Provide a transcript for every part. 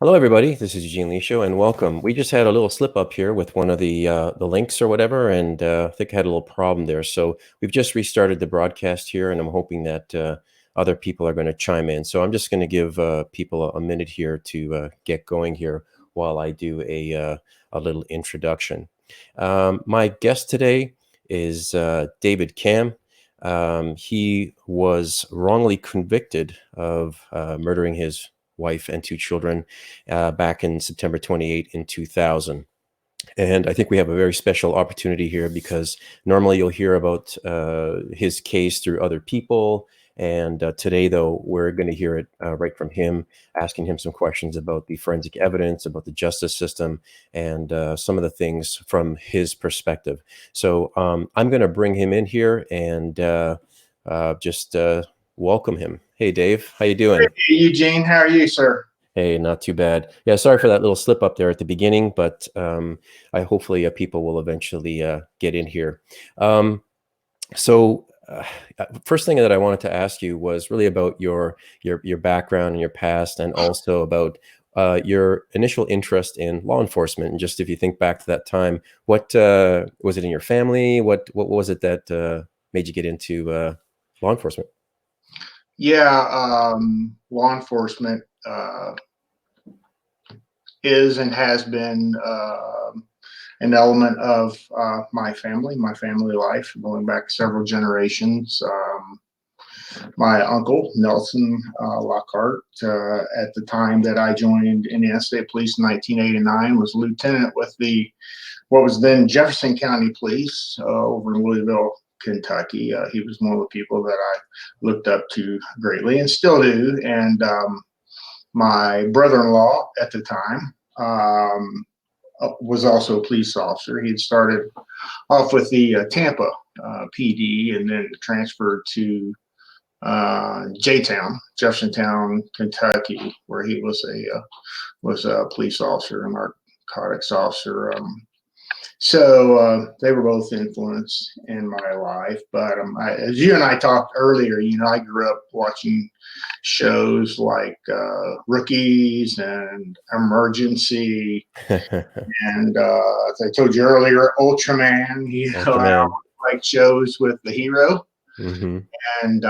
Hello, everybody. This is Eugene Lisho, and welcome. We just had a little slip up here with one of the links or whatever, and I think I had a little problem there. So we've just restarted the broadcast here, and I'm hoping that other people are going to chime in. So I'm just going to give people a minute here to get going here while I do a little introduction. My guest today is David Camm. He was wrongly convicted of murdering his wife and two children back in September 28 in 2000. And I think we have a very special opportunity here because normally you'll hear about his case through other people. And today, though, we're going to hear it right from him, asking him some questions about the forensic evidence, about the justice system, and some of the things from his perspective. So I'm going to bring him in here and just welcome him. Hey, Dave, how you doing? Hey, Eugene, how are you, sir? Hey, not too bad. Yeah, sorry for that little slip up there at the beginning, but I hopefully people will eventually get in here. So first thing that I wanted to ask you was really about your background and your past, and also about your initial interest in law enforcement. And just if you think back to that time, what was it in your family? What was it that made you get into law enforcement? Yeah, law enforcement is and has been an element of my family life, going back several generations. My uncle, Nelson Lockhart, at the time that I joined Indiana State Police in 1989, was lieutenant with what was then Jefferson County Police over in Louisville, Kentucky. He was one of the people that I looked up to greatly and still do. And my brother-in-law at the time was also a police officer. He had started off with the Tampa PD and then transferred to J-Town, Jeffersontown, Kentucky, where he was a police officer, a narcotics officer. So they were both influence in my life. But as you and I talked earlier, I grew up watching shows like Rookies and Emergency, and as I told you earlier, Ultraman. Ultraman. I like shows with the hero. Mm-hmm. And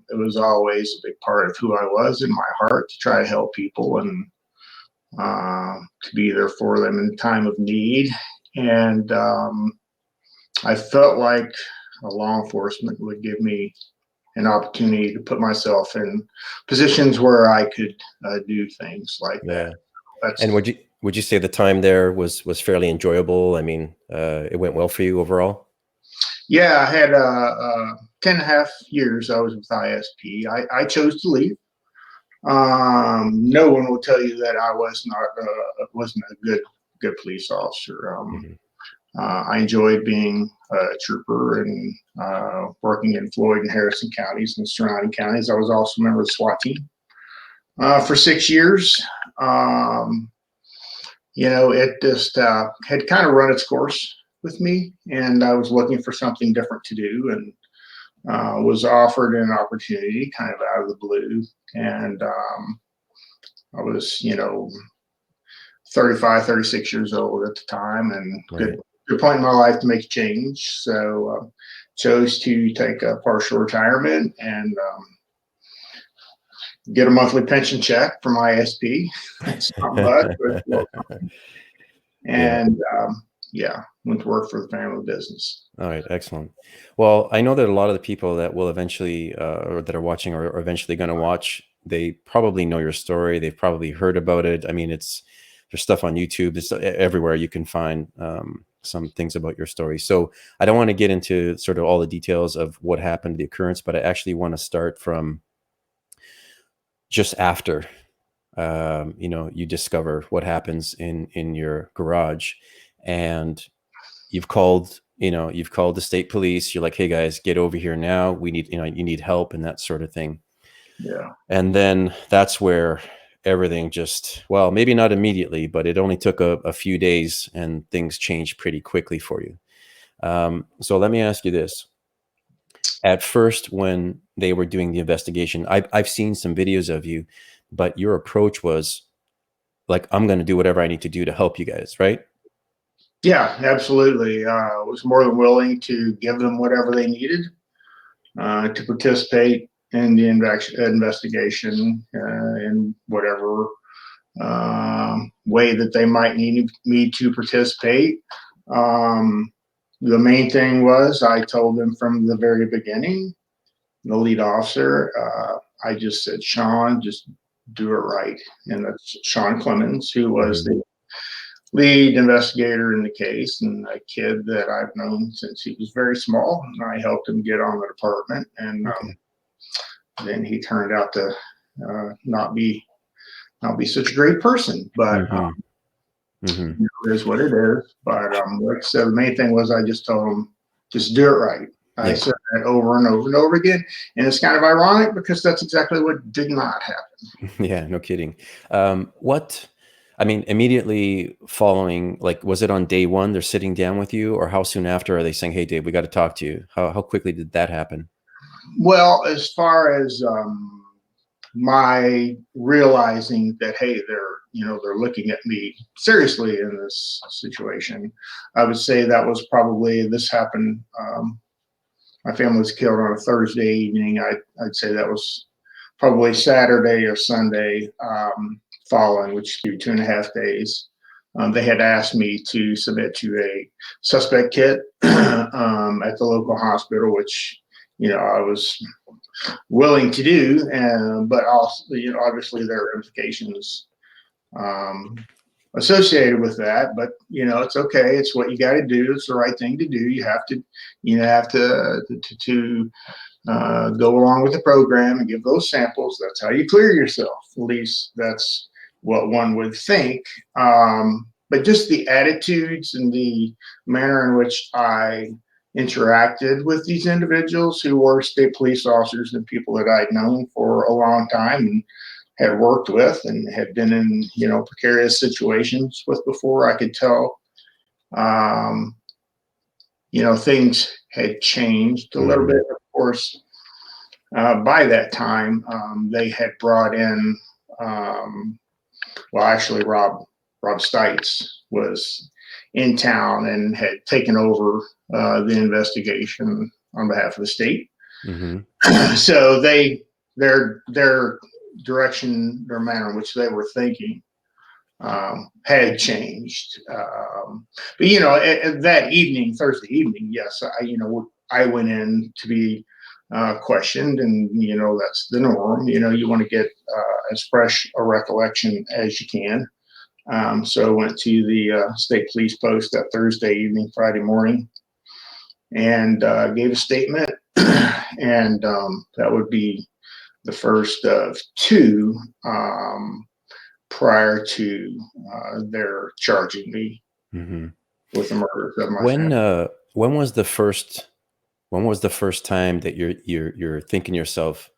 it was always a big part of who I was in my heart, to try to help people and to be there for them in time of need. And I felt like law enforcement would give me an opportunity to put myself in positions where I could do things like that. And would you say the time there was fairly enjoyable? I mean, it went well for you overall? Yeah, I had 10 and a half years I was with ISP. I chose to leave. No one will tell you that I wasn't a good police officer. I enjoyed being a trooper and working in Floyd and Harrison counties and surrounding counties. I was also a member of the SWAT team for 6 years. It just had kind of run its course with me, and I was looking for something different to do, and was offered an opportunity kind of out of the blue. And I was, 35, 36 years old at the time, and Right. good point in my life to make a change. So chose to take a partial retirement and get a monthly pension check from ISP. It's not much, but and went to work for the family business. All right, excellent. Well, I know that a lot of the people that will eventually, or that are watching, or eventually going to watch, they probably know your story. They've probably heard about it. I mean, there's stuff on YouTube. It's everywhere you can find some things about your story. So I don't want to get into sort of all the details of what happened, the occurrence, but I actually want to start from just after, you discover what happens in your garage, and you've called the state police. You're like, hey guys, get over here now. We need, you need help, and that sort of thing. Yeah. And then that's where everything just, well, maybe not immediately, but it only took a few days and things changed pretty quickly for you. So let me ask you this. At first, when they were doing the investigation, I've seen some videos of you, but your approach was like, I'm going to do whatever I need to do to help you guys, right? Yeah, absolutely. Was more than willing to give them whatever they needed to participate in the investigation in whatever way that they might need me to participate. The main thing was I told them from the very beginning, the lead officer, I just said, Sean, just do it right. And that's Sean Clemens, who was the lead investigator in the case, and a kid that I've known since he was very small. And I helped him get on the department, and then he turned out to not be such a great person. But it is what it is. But like I said, the main thing was I just told him, just do it right. I said that over and over and over again. And it's kind of ironic because that's exactly what did not happen. Yeah, no kidding. I mean, immediately following, like, was it on day one they're sitting down with you, or how soon after are they saying, hey, Dave, we got to talk to you? How quickly did that happen? Well, as far as my realizing that, hey, they're looking at me seriously in this situation, I would say that was probably, this happened, my family was killed on a Thursday evening. I'd say that was probably Saturday or Sunday following, which would be 2.5 days. They had asked me to submit to a suspect kit at the local hospital, which, I was willing to do, but also, obviously there are implications associated with that. But it's okay. It's what you got to do. It's the right thing to do. You have to go along with the program and give those samples. That's how you clear yourself. At least that's what one would think. But just the attitudes and the manner in which I interacted with these individuals who were state police officers and people that I'd known for a long time and had worked with and had been in, precarious situations with before, I could tell, things had changed a little bit. Of course, by that time, they had brought in, actually, Rob Stites was in town and had taken over the investigation on behalf of the state. So their direction, their manner in which they were thinking had changed. But that evening, Thursday evening, yes, I went in to be questioned, and that's the norm. You want to get as fresh a recollection as you can. So I went to the state police post that Thursday evening, Friday morning, and gave a statement. And that would be the first of two prior to their charging me with the murder of my family. When was the first time that you're thinking to yourself,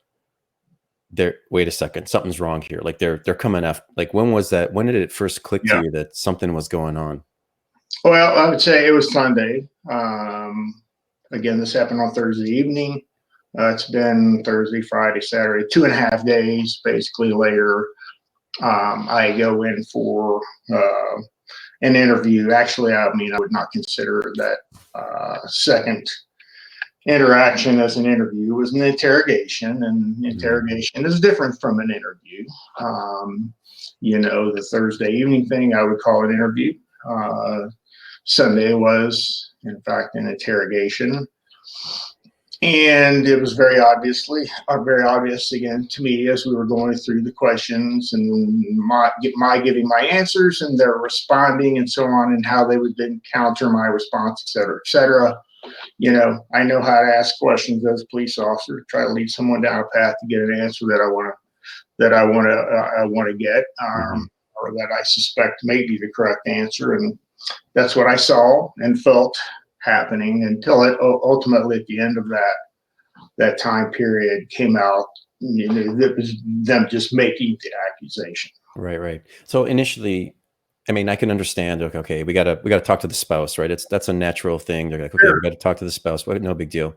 wait a second, something's wrong here? Like they're coming after, like, when was that? When did it first click to you that something was going on? Well, I would say it was Sunday. Again, this happened on Thursday evening. It's been Thursday, Friday, Saturday, 2.5 days basically later. I go in for an interview. Actually, I would not consider that second interaction as an interview. It was an interrogation, and interrogation is different from an interview. The Thursday evening thing I would call an interview. Sunday was, in fact, an interrogation. And it was very obvious again to me as we were going through the questions and my giving my answers and their responding and so on, and how they would then counter my response, et cetera, et cetera. I know how to ask questions as a police officer, try to lead someone down a path to get an answer that I want to get, or that I suspect may be the correct answer. And that's what I saw and felt happening until it ultimately at the end of that time period came out. It was them just making the accusation. Right. So initially, I can understand. Okay, we gotta talk to the spouse, right? That's a natural thing. They're like, okay, we got to talk to the spouse, but no big deal.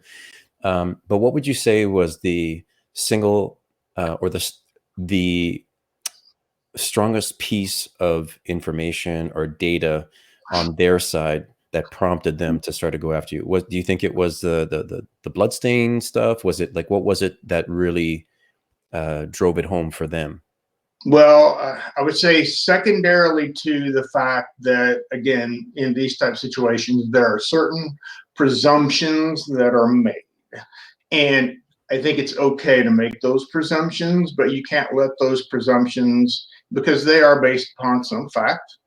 But what would you say was the single or the strongest piece of information or data on their side that prompted them to start to go after you? Do you think it was the bloodstain stuff? Was it like, what was it that really drove it home for them? Well, I would say secondarily to the fact that, again, in these type of situations, there are certain presumptions that are made. And I think it's okay to make those presumptions, but you can't let those presumptions, because they are based upon some fact,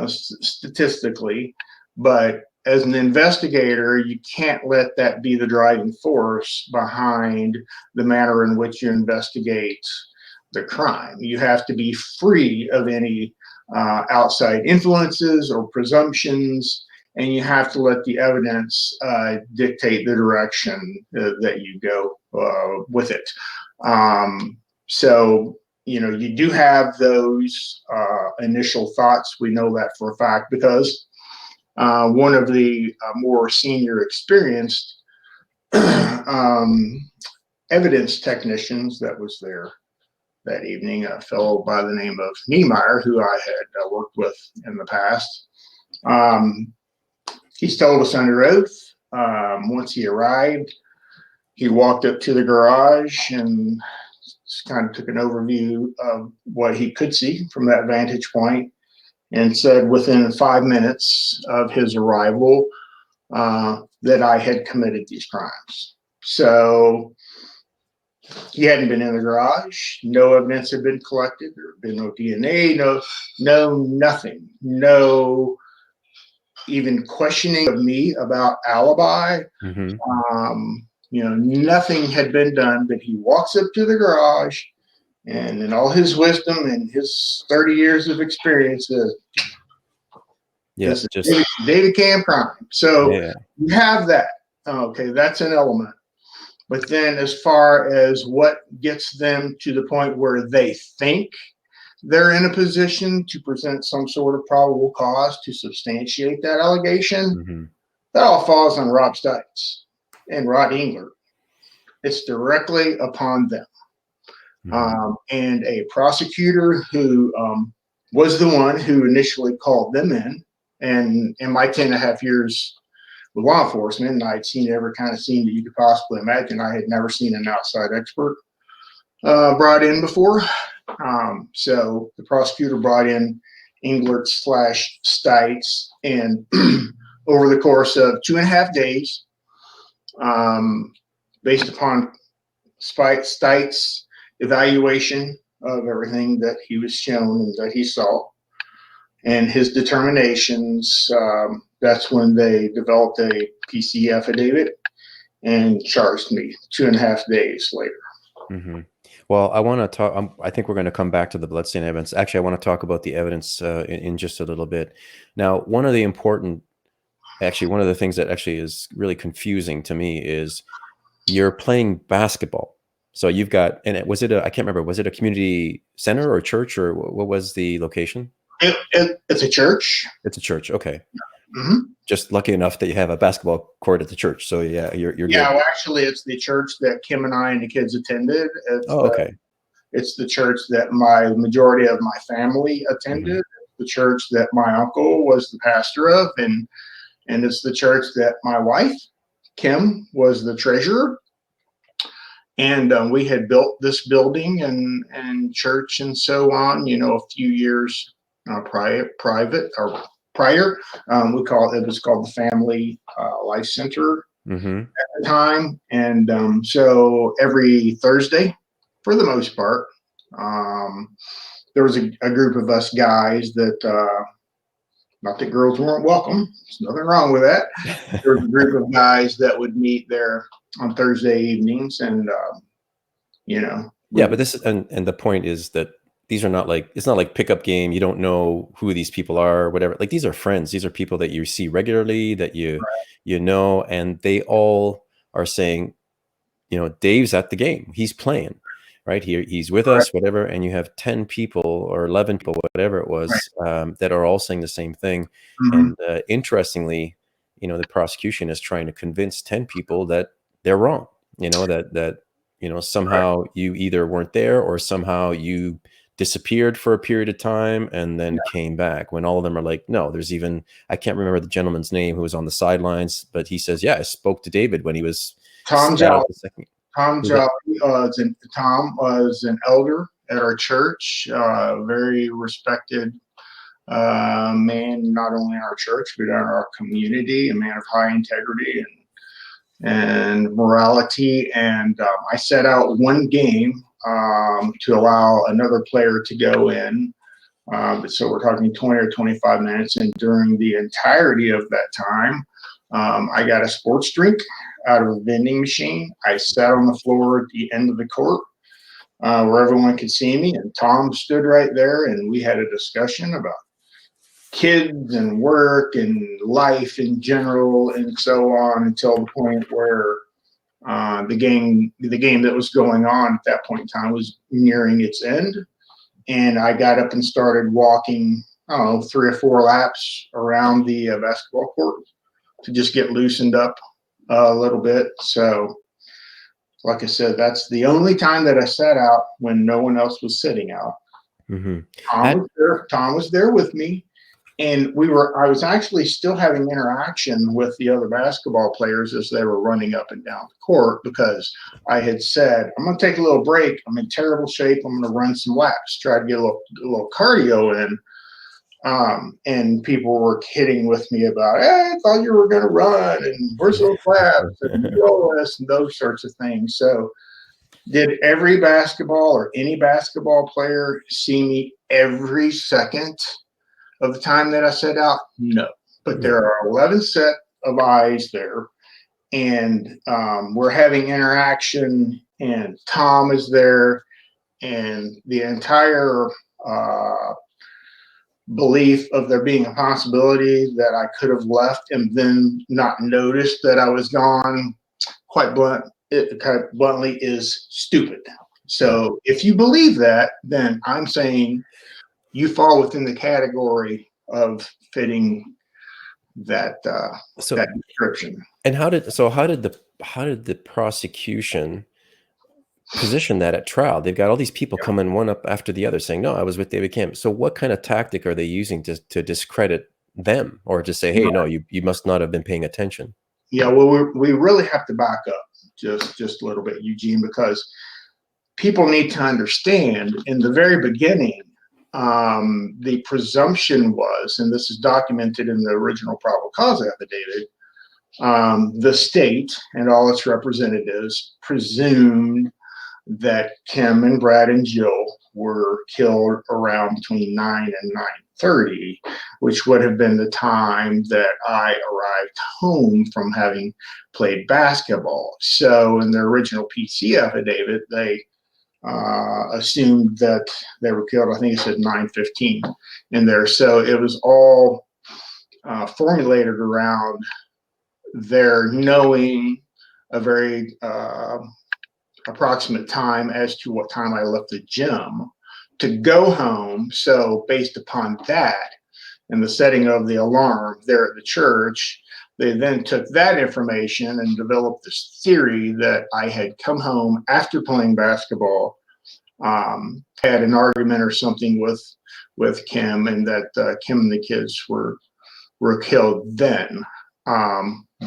statistically. But as an investigator, you can't let that be the driving force behind the manner in which you investigate the crime. You have to be free of any outside influences or presumptions, and you have to let the evidence dictate the direction that you go with it. So, you do have those initial thoughts. We know that for a fact because one of the more senior experienced evidence technicians that was there that evening, a fellow by the name of Niemeyer, who I had worked with in the past. He's told us under oath, once he arrived, he walked up to the garage and kind of took an overview of what he could see from that vantage point and said within 5 minutes of his arrival that I had committed these crimes. So he hadn't been in the garage. No evidence had been collected. There had been no DNA, nothing, no even questioning of me about alibi. Mm-hmm. Nothing had been done. But he walks up to the garage, and in all his wisdom and his 30 years of experience, Yeah, this is David Camm crime. So you have that. Okay, that's an element. But then as far as what gets them to the point where they think they're in a position to present some sort of probable cause to substantiate that allegation, that all falls on Rob Stites and Rod Englert. It's directly upon them. And a prosecutor who was the one who initially called them in my 10.5 years with law enforcement, and I'd seen every kind of scene that you could possibly imagine. I had never seen an outside expert brought in before. So the prosecutor brought in Englert / Stites, and over the course of 2.5 days, based upon Stites' evaluation of everything that he was shown and that he saw, and his determinations, that's when they developed a PC affidavit and charged me 2.5 days later. Well, I want to talk. I think we're going to come back to the bloodstain evidence. Actually, I want to talk about the evidence in just a little bit. Now, one of the things that actually is really confusing to me is you're playing basketball. So you've got, and I can't remember, was it a community center or a church, or what was the location? It's a church. It's a church. Okay. Just lucky enough that you have a basketball court at the church. So yeah, you're good. Well, actually, it's the church that Kim and I and the kids attended. Okay. It's the church that my majority of my family attended. The church that my uncle was the pastor of, and it's the church that my wife, Kim, was the treasurer. And we had built this building and church and so on, a few years prior. It was called the Family Life Center at the time. And so every Thursday, for the most part, there was a group of us guys that, not that girls weren't welcome, there's nothing wrong with that. There was a group of guys that would meet there on Thursday evenings, and but this and the point is that these are not like, it's not like pickup game. You don't know who these people are or whatever. Like, these are friends. These are people that you see regularly, that you know, and they all are saying, Dave's at the game. He's playing, right? He's with us, whatever. And you have 10 people or 11 people, whatever it was, that are all saying the same thing. And interestingly, the prosecution is trying to convince 10 people that they're wrong, that somehow you either weren't there or somehow you disappeared for a period of time and then came back, when all of them are like, no, there's even, I can't remember the gentleman's name who was on the sidelines, but he says, yeah, I spoke to David when he was Tom spat out Jolly. the second. Tom Jolly Tom was an elder at our church, very respected man, not only in our church, but in our community, a man of high integrity and morality. And I set out one game to allow another player to go in. So we're talking 20 or 25 minutes. And during the entirety of that time, I got a sports drink out of a vending machine. I sat on the floor at the end of the court where everyone could see me. And Tom stood right there, and we had a discussion about kids and work and life in general, and so on, until the point where the game that was going on at that point in time was nearing its end. And I got up and started walking, I don't know, 3 or 4 laps around the basketball court to just get loosened up a little bit. So, like I said, that's the only time that I sat out when no one else was sitting out. Mm-hmm. Tom was there with me. And I was actually still having interaction with the other basketball players as they were running up and down the court, because I had said, I'm going to take a little break. I'm in terrible shape. I'm going to run some laps, try to get a little cardio in. And people were kidding with me about, hey, I thought you were going to run, and where's those laps, and and those sorts of things. So did every basketball or any basketball player see me every second of the time that I set out? No. But there are 11 set of eyes there, and we're having interaction, and Tom is there, and the entire belief of there being a possibility that I could have left and then not noticed that I was gone, quite bluntly, is stupid. So if you believe that, then I'm saying you fall within the category of fitting that that description. And how did the prosecution position that at trial? They've got all these people coming one up after the other saying, no, I was with David Camm. So what kind of tactic are they using to discredit them, or to say, hey, no, you must not have been paying attention? Yeah, well, we really have to back up just a little bit, Eugene, because people need to understand in the very beginning, the presumption was, and this is documented in the original probable cause affidavit, the state and all its representatives presumed that Kim and Brad and Jill were killed around between 9 and 9:30, which would have been the time that I arrived home from having played basketball. So in the original PC affidavit, they assumed that they were killed, I think it said 9:15 in there. So it was all formulated around their knowing a very approximate time as to what time I left the gym to go home. So based upon that and the setting of the alarm there at the church, they then took that information and developed this theory that I had come home after playing basketball, had an argument or something with Kim, and that Kim and the kids were killed then,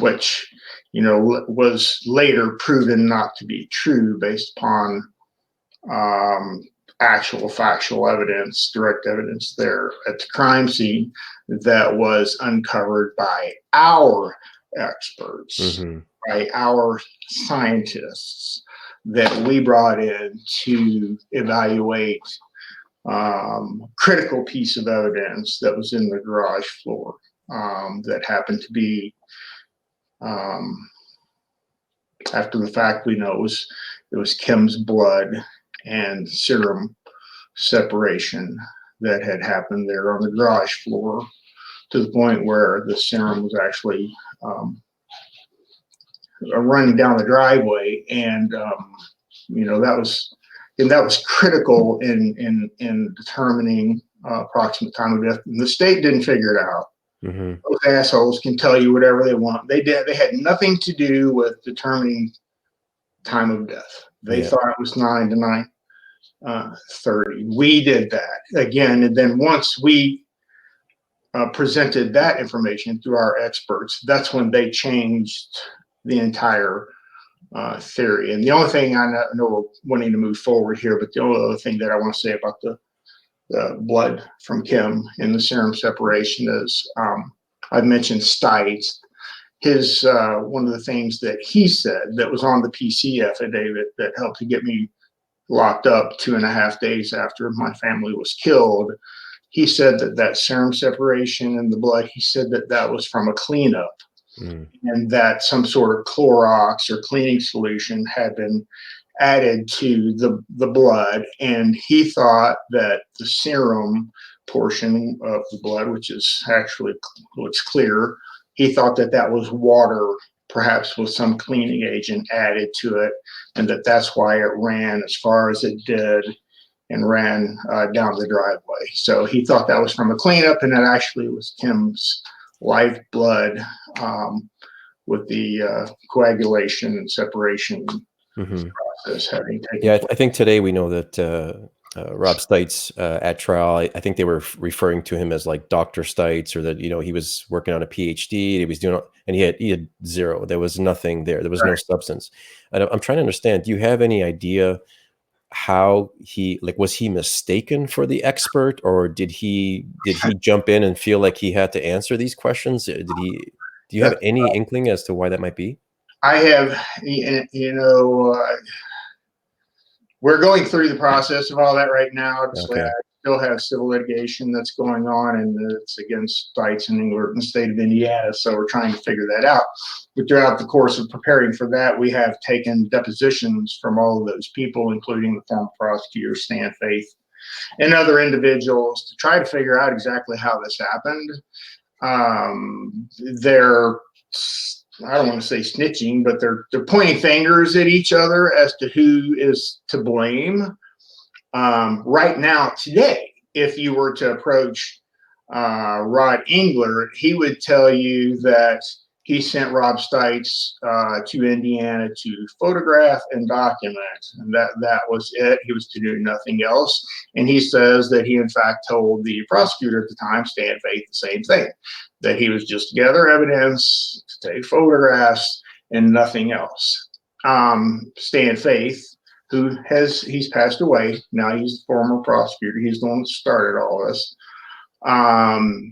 which, was later proven not to be true based upon actual factual evidence, direct evidence there at the crime scene that was uncovered by our experts, by our scientists that we brought in to evaluate critical piece of evidence that was in the garage floor that happened to be, after the fact, we know it was Kim's blood and serum separation that had happened there on the garage floor, to the point where the serum was actually running down the driveway, and that was critical in determining approximate time of death. And the state didn't figure it out. Those assholes can tell you whatever they want. They had nothing to do with determining time of death. They thought it was 9 to 30. We did that again, and then once we presented that information through our experts, that's when they changed the entire theory. And the only thing I know we're wanting to move forward here, but the only other thing that I want to say about the blood from Kim and the serum separation is I've mentioned Stites. His one of the things that he said that was on the PC affidavit that helped to get me locked up 2.5 days after my family was killed. He said that that serum separation in the blood, he said that that was from a cleanup, and that some sort of Clorox or cleaning solution had been added to the blood. And he thought that the serum portion of the blood, which is actually what's clear, he thought that that was water, perhaps with some cleaning agent added to it, and that that's why it ran as far as it did and ran down the driveway. So he thought that was from a cleanup, and that actually was Kim's lifeblood with the coagulation and separation process having taken Yeah, place. I think today we know that Rob Stites at trial, I think they were referring to him as like Dr. Stites, or that, you know, he was working on a PhD, he was doing, and he had zero. There was nothing there. There was no substance. And I'm trying to understand, do you have any idea how he, like, was he mistaken for the expert, or did he jump in and feel like he had to answer these questions? Do you have any inkling as to why that might be? I have, you know, we're going through the process of all that right now. Okay. I still have civil litigation that's going on, and it's against Stites and Englert in the state of Indiana. So we're trying to figure that out. But throughout the course of preparing for that, we have taken depositions from all of those people, including the former prosecutor, Stan Faith, and other individuals, to try to figure out exactly how this happened. They're, I don't want to say snitching, but they're pointing fingers at each other as to who is to blame. Right now, today, if you were to approach Rod Englert, he would tell you that he sent Rob Stites to Indiana to photograph and document, and that was it. He was to do nothing else. And he says that he, in fact, told the prosecutor at the time, Stan Faith, the same thing, that he was just to gather evidence, to take photographs, and nothing else. Stan Faith, he's passed away. Now he's the former prosecutor. He's the one that started all this.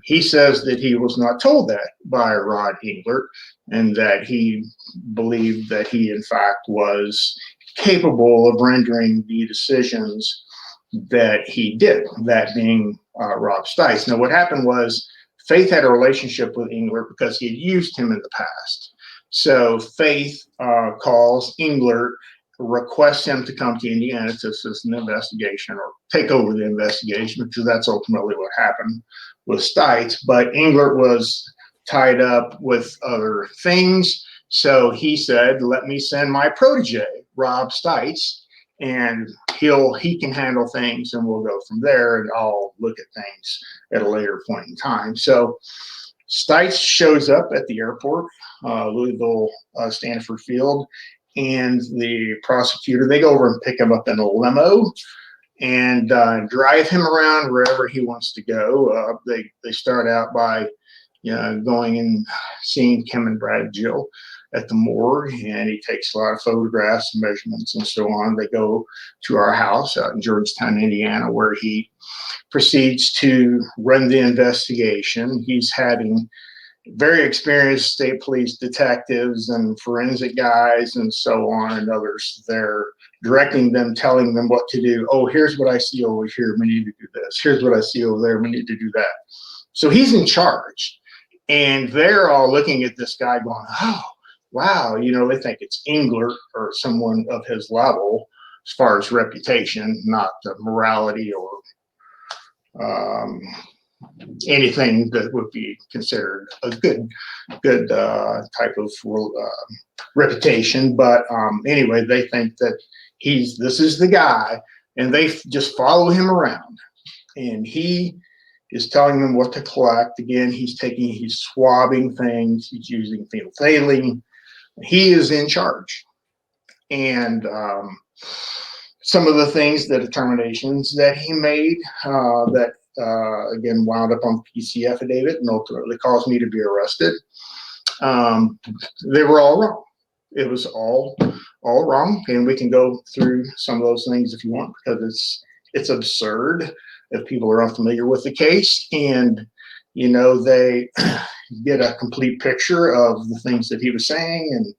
He says that he was not told that by Rod Englert, and that he believed that he, in fact, was capable of rendering the decisions that he did, that being Rob Stites. Now, what happened was Faith had a relationship with Englert because he had used him in the past. So Faith calls Englert, requests him to come to Indiana to assist in the investigation or take over the investigation, because that's ultimately what happened with Stites. But Englert was tied up with other things. So he said, let me send my protege, Rob Stites, and he can handle things, and we'll go from there, and I'll look at things at a later point in time. So Stites shows up at the airport, Louisville Stanford Field, and the prosecutor, they go over and pick him up in a limo and drive him around wherever he wants to go. They start out by going and seeing Kim and Brad Jill at the morgue, and he takes a lot of photographs and measurements and so on. They go to our house out in Georgetown, Indiana, where he proceeds to run the investigation. He's having very experienced state police detectives and forensic guys and so on, and others there directing them, telling them what to do. Oh, here's what I see over here. We need to do this. Here's what I see over there. We need to do that. So he's in charge. And they're all looking at this guy going, oh, wow. They think it's Englert or someone of his level as far as reputation, not morality or anything that would be considered a good type of reputation. But anyway, they think that this is the guy, and they just follow him around, and he is telling them what to collect. Again, he's swabbing things, he's using phenolphthalein. He is in charge. And some of the things, the determinations that he made, that again wound up on PC affidavit and ultimately caused me to be arrested. They were all wrong. It was all wrong, and we can go through some of those things if you want, because it's absurd if people are unfamiliar with the case, and they get a complete picture of the things that he was saying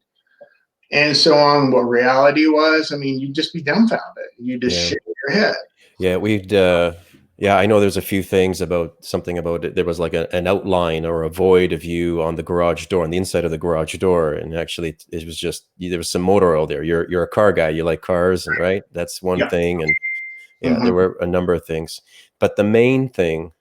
and so on. What reality was, I mean, you'd just be dumbfounded. You just shake your head. Yeah, yeah, I know there's a few things about something about it. There was like an outline or a void of you on the garage door, on the inside of the garage door. And actually it was just, there was some motor oil there. You're a car guy. You like cars, and right? That's one thing. And yeah, there were a number of things, but the main thing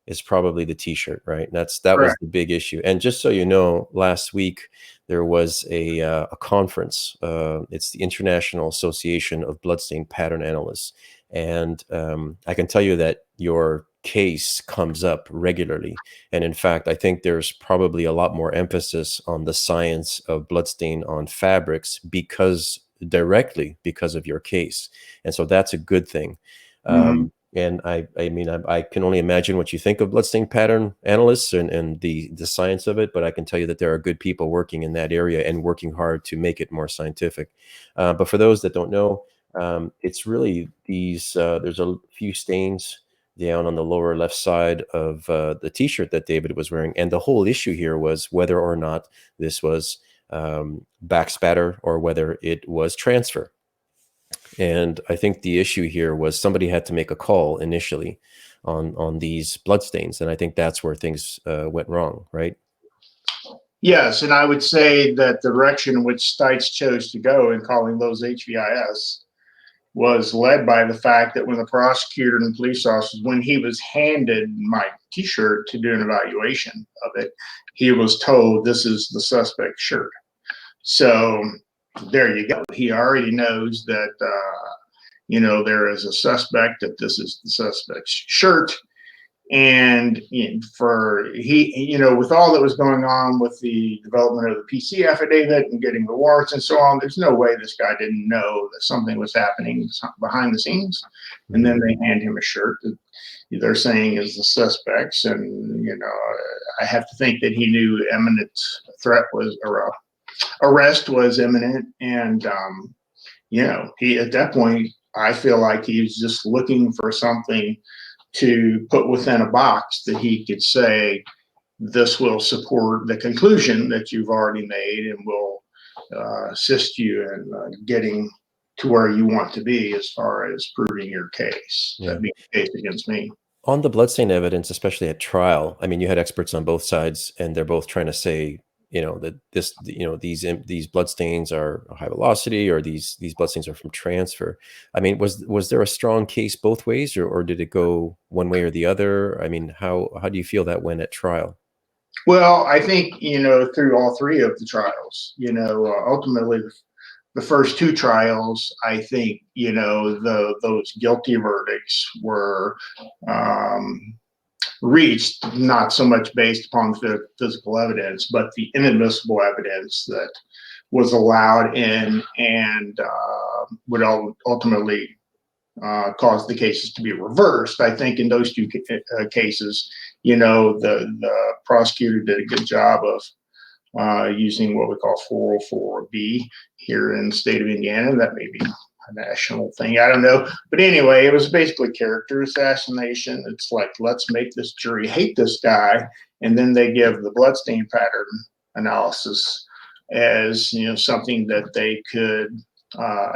is probably the T-shirt, right? That was the big issue. And just so you know, last week there was a conference. It's the International Association of Bloodstain Pattern Analysts, and I can tell you that your case comes up regularly. And in fact, I think there's probably a lot more emphasis on the science of bloodstain on fabrics directly because of your case, and so that's a good thing. And I mean, I can only imagine what you think of bloodstain pattern analysts and the science of it, but I can tell you that there are good people working in that area and working hard to make it more scientific. But for those that don't know, it's really these, there's a few stains down on the lower left side of the T-shirt that David was wearing. And the whole issue here was whether or not this was backspatter or whether it was transfer. And I think the issue here was somebody had to make a call initially on these bloodstains, and I think that's where things went wrong, right? Yes, and I would say that the direction in which Stites chose to go in calling those HVIS was led by the fact that when the prosecutor and police officers, when he was handed my T-shirt to do an evaluation of it, he was told this is the suspect's shirt. So there you go. He already knows that, there is a suspect, that this is the suspect's shirt. And with all that was going on with the development of the PC affidavit and getting the warrants and so on, there's no way this guy didn't know that something was happening behind the scenes. And then they hand him a shirt that they're saying is the suspect's. And, I have to think that he knew imminent threat was, or arrest was imminent. And, he, at that point, I feel like he was just looking for something to put within a box that he could say, this will support the conclusion that you've already made and will assist you in getting to where you want to be as far as proving your case. Yeah. That being the case against me. On the bloodstain evidence, especially at trial, I mean, you had experts on both sides, and they're both trying to say, that these bloodstains are high velocity, or these bloodstains are from transfer. I mean, was there a strong case both ways, or did it go one way or the other? I mean, how do you feel that went at trial? Well, I think, through all three of the trials, ultimately the first two trials, I think, those guilty verdicts were reached not so much based upon the physical evidence, but the inadmissible evidence that was allowed in and would ultimately cause the cases to be reversed. I think in those two cases, the prosecutor did a good job of using what we call 404B here in the state of Indiana. That may be a national thing, I don't know. But anyway, it was basically character assassination. It's like, let's make this jury hate this guy. And then they give the bloodstain pattern analysis as, something that they could,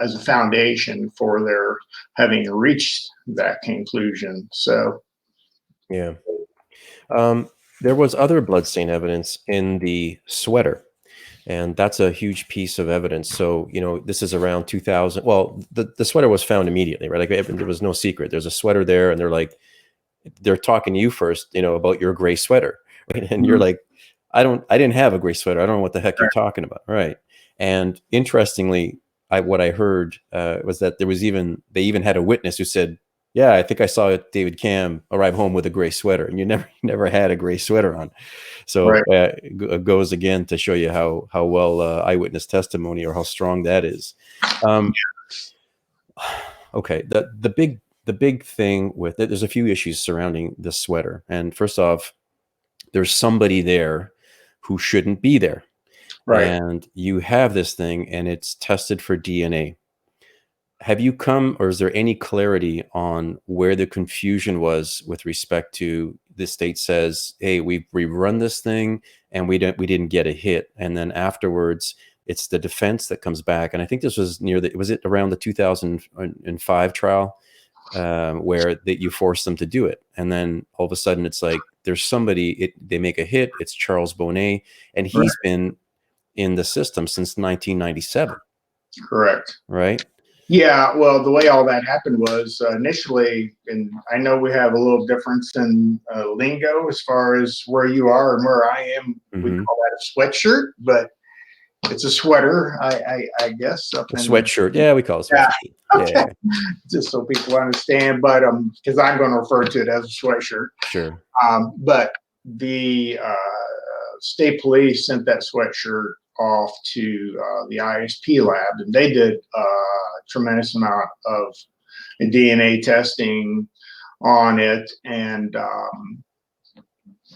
as a foundation for their having reached that conclusion. So, yeah. There was other bloodstain evidence in the sweater, and that's a huge piece of evidence. So, this is around 2000. Well, the sweater was found immediately, right? Like, there was no secret. There's a sweater there, and they're talking to you first, about your gray sweater, right? And you're like, I didn't have a gray sweater. I don't know what the heck you're talking about, right? And interestingly, what I heard was that they even had a witness who said, yeah, I think I saw David Camm arrive home with a gray sweater, and you never had a gray sweater on. So it goes again to show you how well eyewitness testimony, or how strong that is. Okay. The big thing with it, there's a few issues surrounding this sweater. And first off, there's somebody there who shouldn't be there. Right. And you have this thing and it's tested for DNA. Have you come, or is there any clarity on where the confusion was with respect to the state says, hey, we run this thing and we didn't get a hit, and then afterwards it's the defense that comes back, and I think this was was it around the 2005 trial, where that you force them to do it, and then all of a sudden it's like there's somebody, they make a hit, it's Charles Bonnet, and Right. he's been in the system since 1997, Correct. right? Yeah, well, the way all that happened was initially, and I know we have a little difference in lingo as far as where you are and where I am. We Mm-hmm. call that a sweatshirt, but it's a sweater, I guess. Up A in, sweatshirt. Yeah, we call it yeah, sweatshirt. okay. Yeah, Just so people understand, but because I'm going to refer to it as a sweatshirt. sure. But the state police sent that sweatshirt off to the ISP lab, and they did a tremendous amount of DNA testing on it, and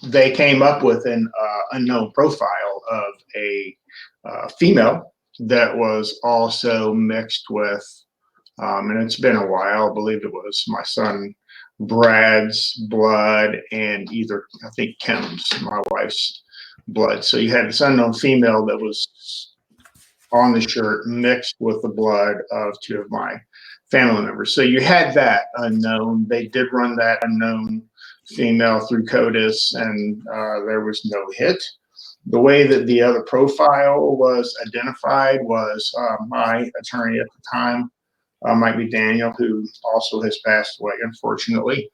they came up with an unknown profile of a female that was also mixed with, and it's been a while, I believe it was my son Brad's blood and either, I think, Kim's, my wife's blood. So you had this unknown female that was on the shirt mixed with the blood of two of my family members. So you had that unknown. They did run that unknown female through CODIS, and there was no hit. The way that the other profile was identified was my attorney at the time, Mike McDaniel, who also has passed away, unfortunately.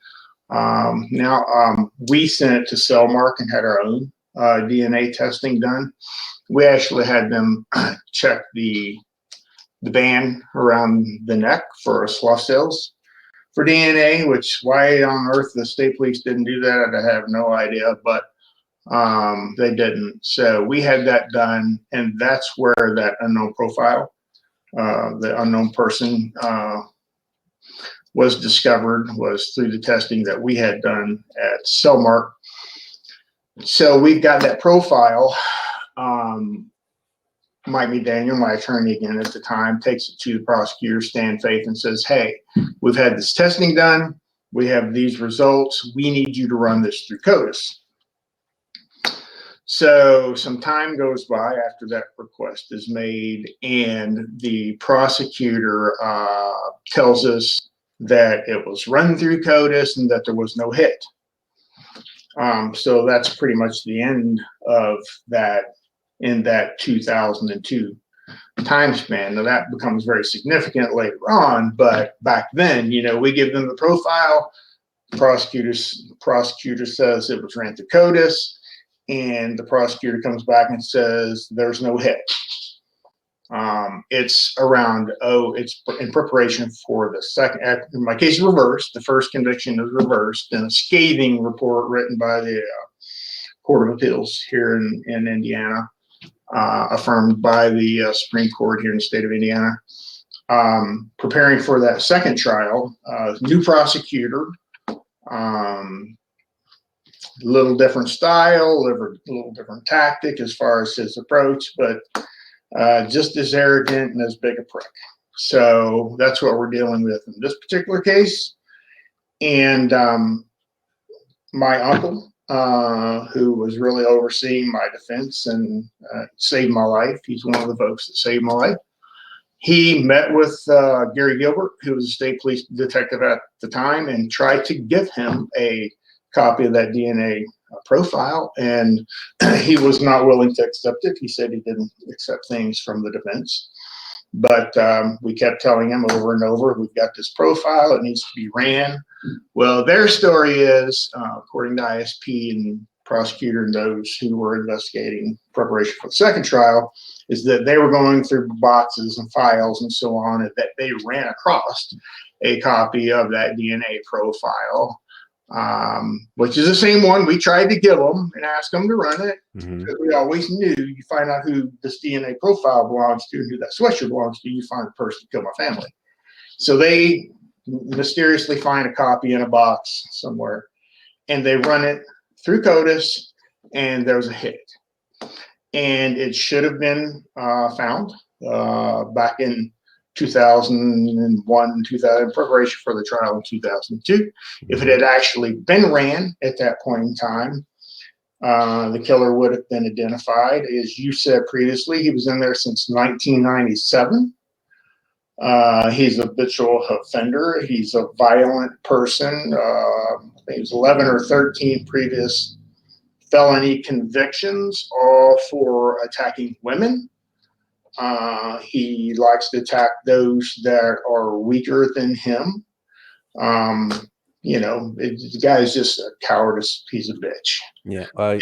Now, we sent it to Cellmark and had our own DNA testing done. We actually had them check the band around the neck for slough cells for DNA, which why on earth the state police didn't do that, I have no idea, but they didn't. So we had that done, and that's where that unknown profile, the unknown person was discovered, was through the testing that we had done at Cellmark. So we've got that profile. Mike McDaniel, my attorney again at the time, takes it to the prosecutor, Stan Faith, and says, hey, we've had this testing done. We have these results. We need you to run this through CODIS. So some time goes by after that request is made, and the prosecutor tells us that it was run through CODIS and that there was no hit. So that's pretty much the end of that in that 2002 time span. Now that becomes very significant later on, but back then, you know, we give them the profile. Prosecutor says it was ran through CODIS, and the prosecutor comes back and says there's no hit. It's around, it's in preparation for the second, in my case, reversed. The first conviction is reversed, and a scathing report written by the Court of Appeals here in Indiana, affirmed by the Supreme Court here in the state of Indiana. Preparing for that second trial, new prosecutor, little different style, little different tactic as far as his approach, but just as arrogant and as big a prick. So that's what we're dealing with in this particular case. And my uncle, who was really overseeing my defense and saved my life, he's one of the folks that saved my life. He met with Gary Gilbert, who was a state police detective at the time, and tried to give him a copy of that DNA profile, and he was not willing to accept it. He said he didn't accept things from the defense, but we kept telling him over and over, we've got this profile, it needs to be ran. Well, their story is, according to ISP and prosecutor and those who were investigating preparation for the second trial, is that they were going through boxes and files and so on, and that they ran across a copy of that DNA profile, which is the same one we tried to give them and ask them to run it. Mm-hmm. We always knew you find out who this DNA profile belongs to, who that sweatshirt belongs to, you find the person who killed my family. So they mysteriously find a copy in a box somewhere, and they run it through CODIS, and there's a hit. And it should have been found back in 2001, 2000, in preparation for the trial in 2002. If it had actually been ran at that point in time, the killer would have been identified. As you said previously, he was in there since 1997. He's a habitual offender. He's a violent person. I think it was 11 or 13 previous felony convictions, all for attacking women. He likes to attack those that are weaker than him. The guy is just a cowardice piece of bitch. Yeah, I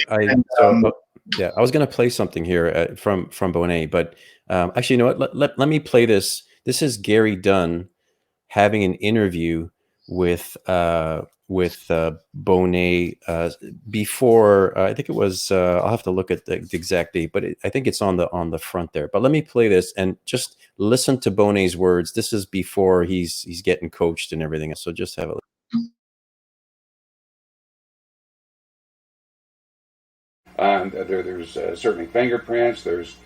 was going to play something here from Bonnet, but actually, you know what? Let me play this. This is Gary Dunn having an interview with Bonnet before. I think it was. I'll have to look at the exact date, but I think it's on the front there. But let me play this and just listen to Bonnet's words. This is before he's getting coached and everything. So just have a look. There's certainly fingerprints. There's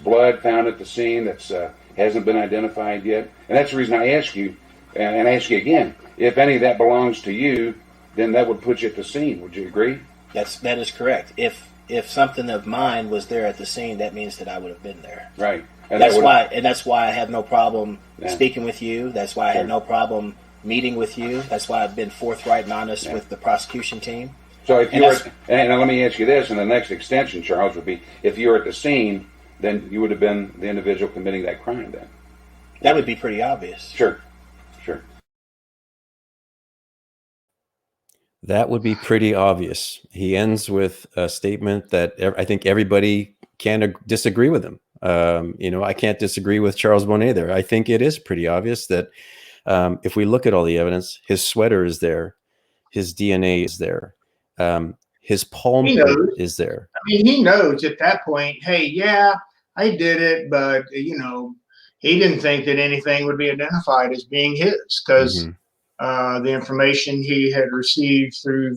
blood found at the scene that's hasn't been identified yet, and that's the reason I ask you, and I ask you again, if any of that belongs to you, then that would put you at the scene. Would you agree? That is correct. If something of mine was there at the scene, that means that I would have been there. Right. And that's why I have no problem speaking with you. That's why I had no problem meeting with you. That's why I've been forthright and honest with the prosecution team. So if you were, and let me ask you this, and the next extension, Charles, would be, if you were at the scene, then you would have been the individual committing that crime then. That would be pretty obvious. Sure. That would be pretty obvious. He ends with a statement that I think everybody can disagree with him. I can't disagree with Charles Bonnet there. I think it is pretty obvious that if we look at all the evidence, his sweater is there, his DNA is there, his palm print is there. I mean, he knows at that point, hey, yeah, I did it, but, he didn't think that anything would be identified as being his because the information he had received through,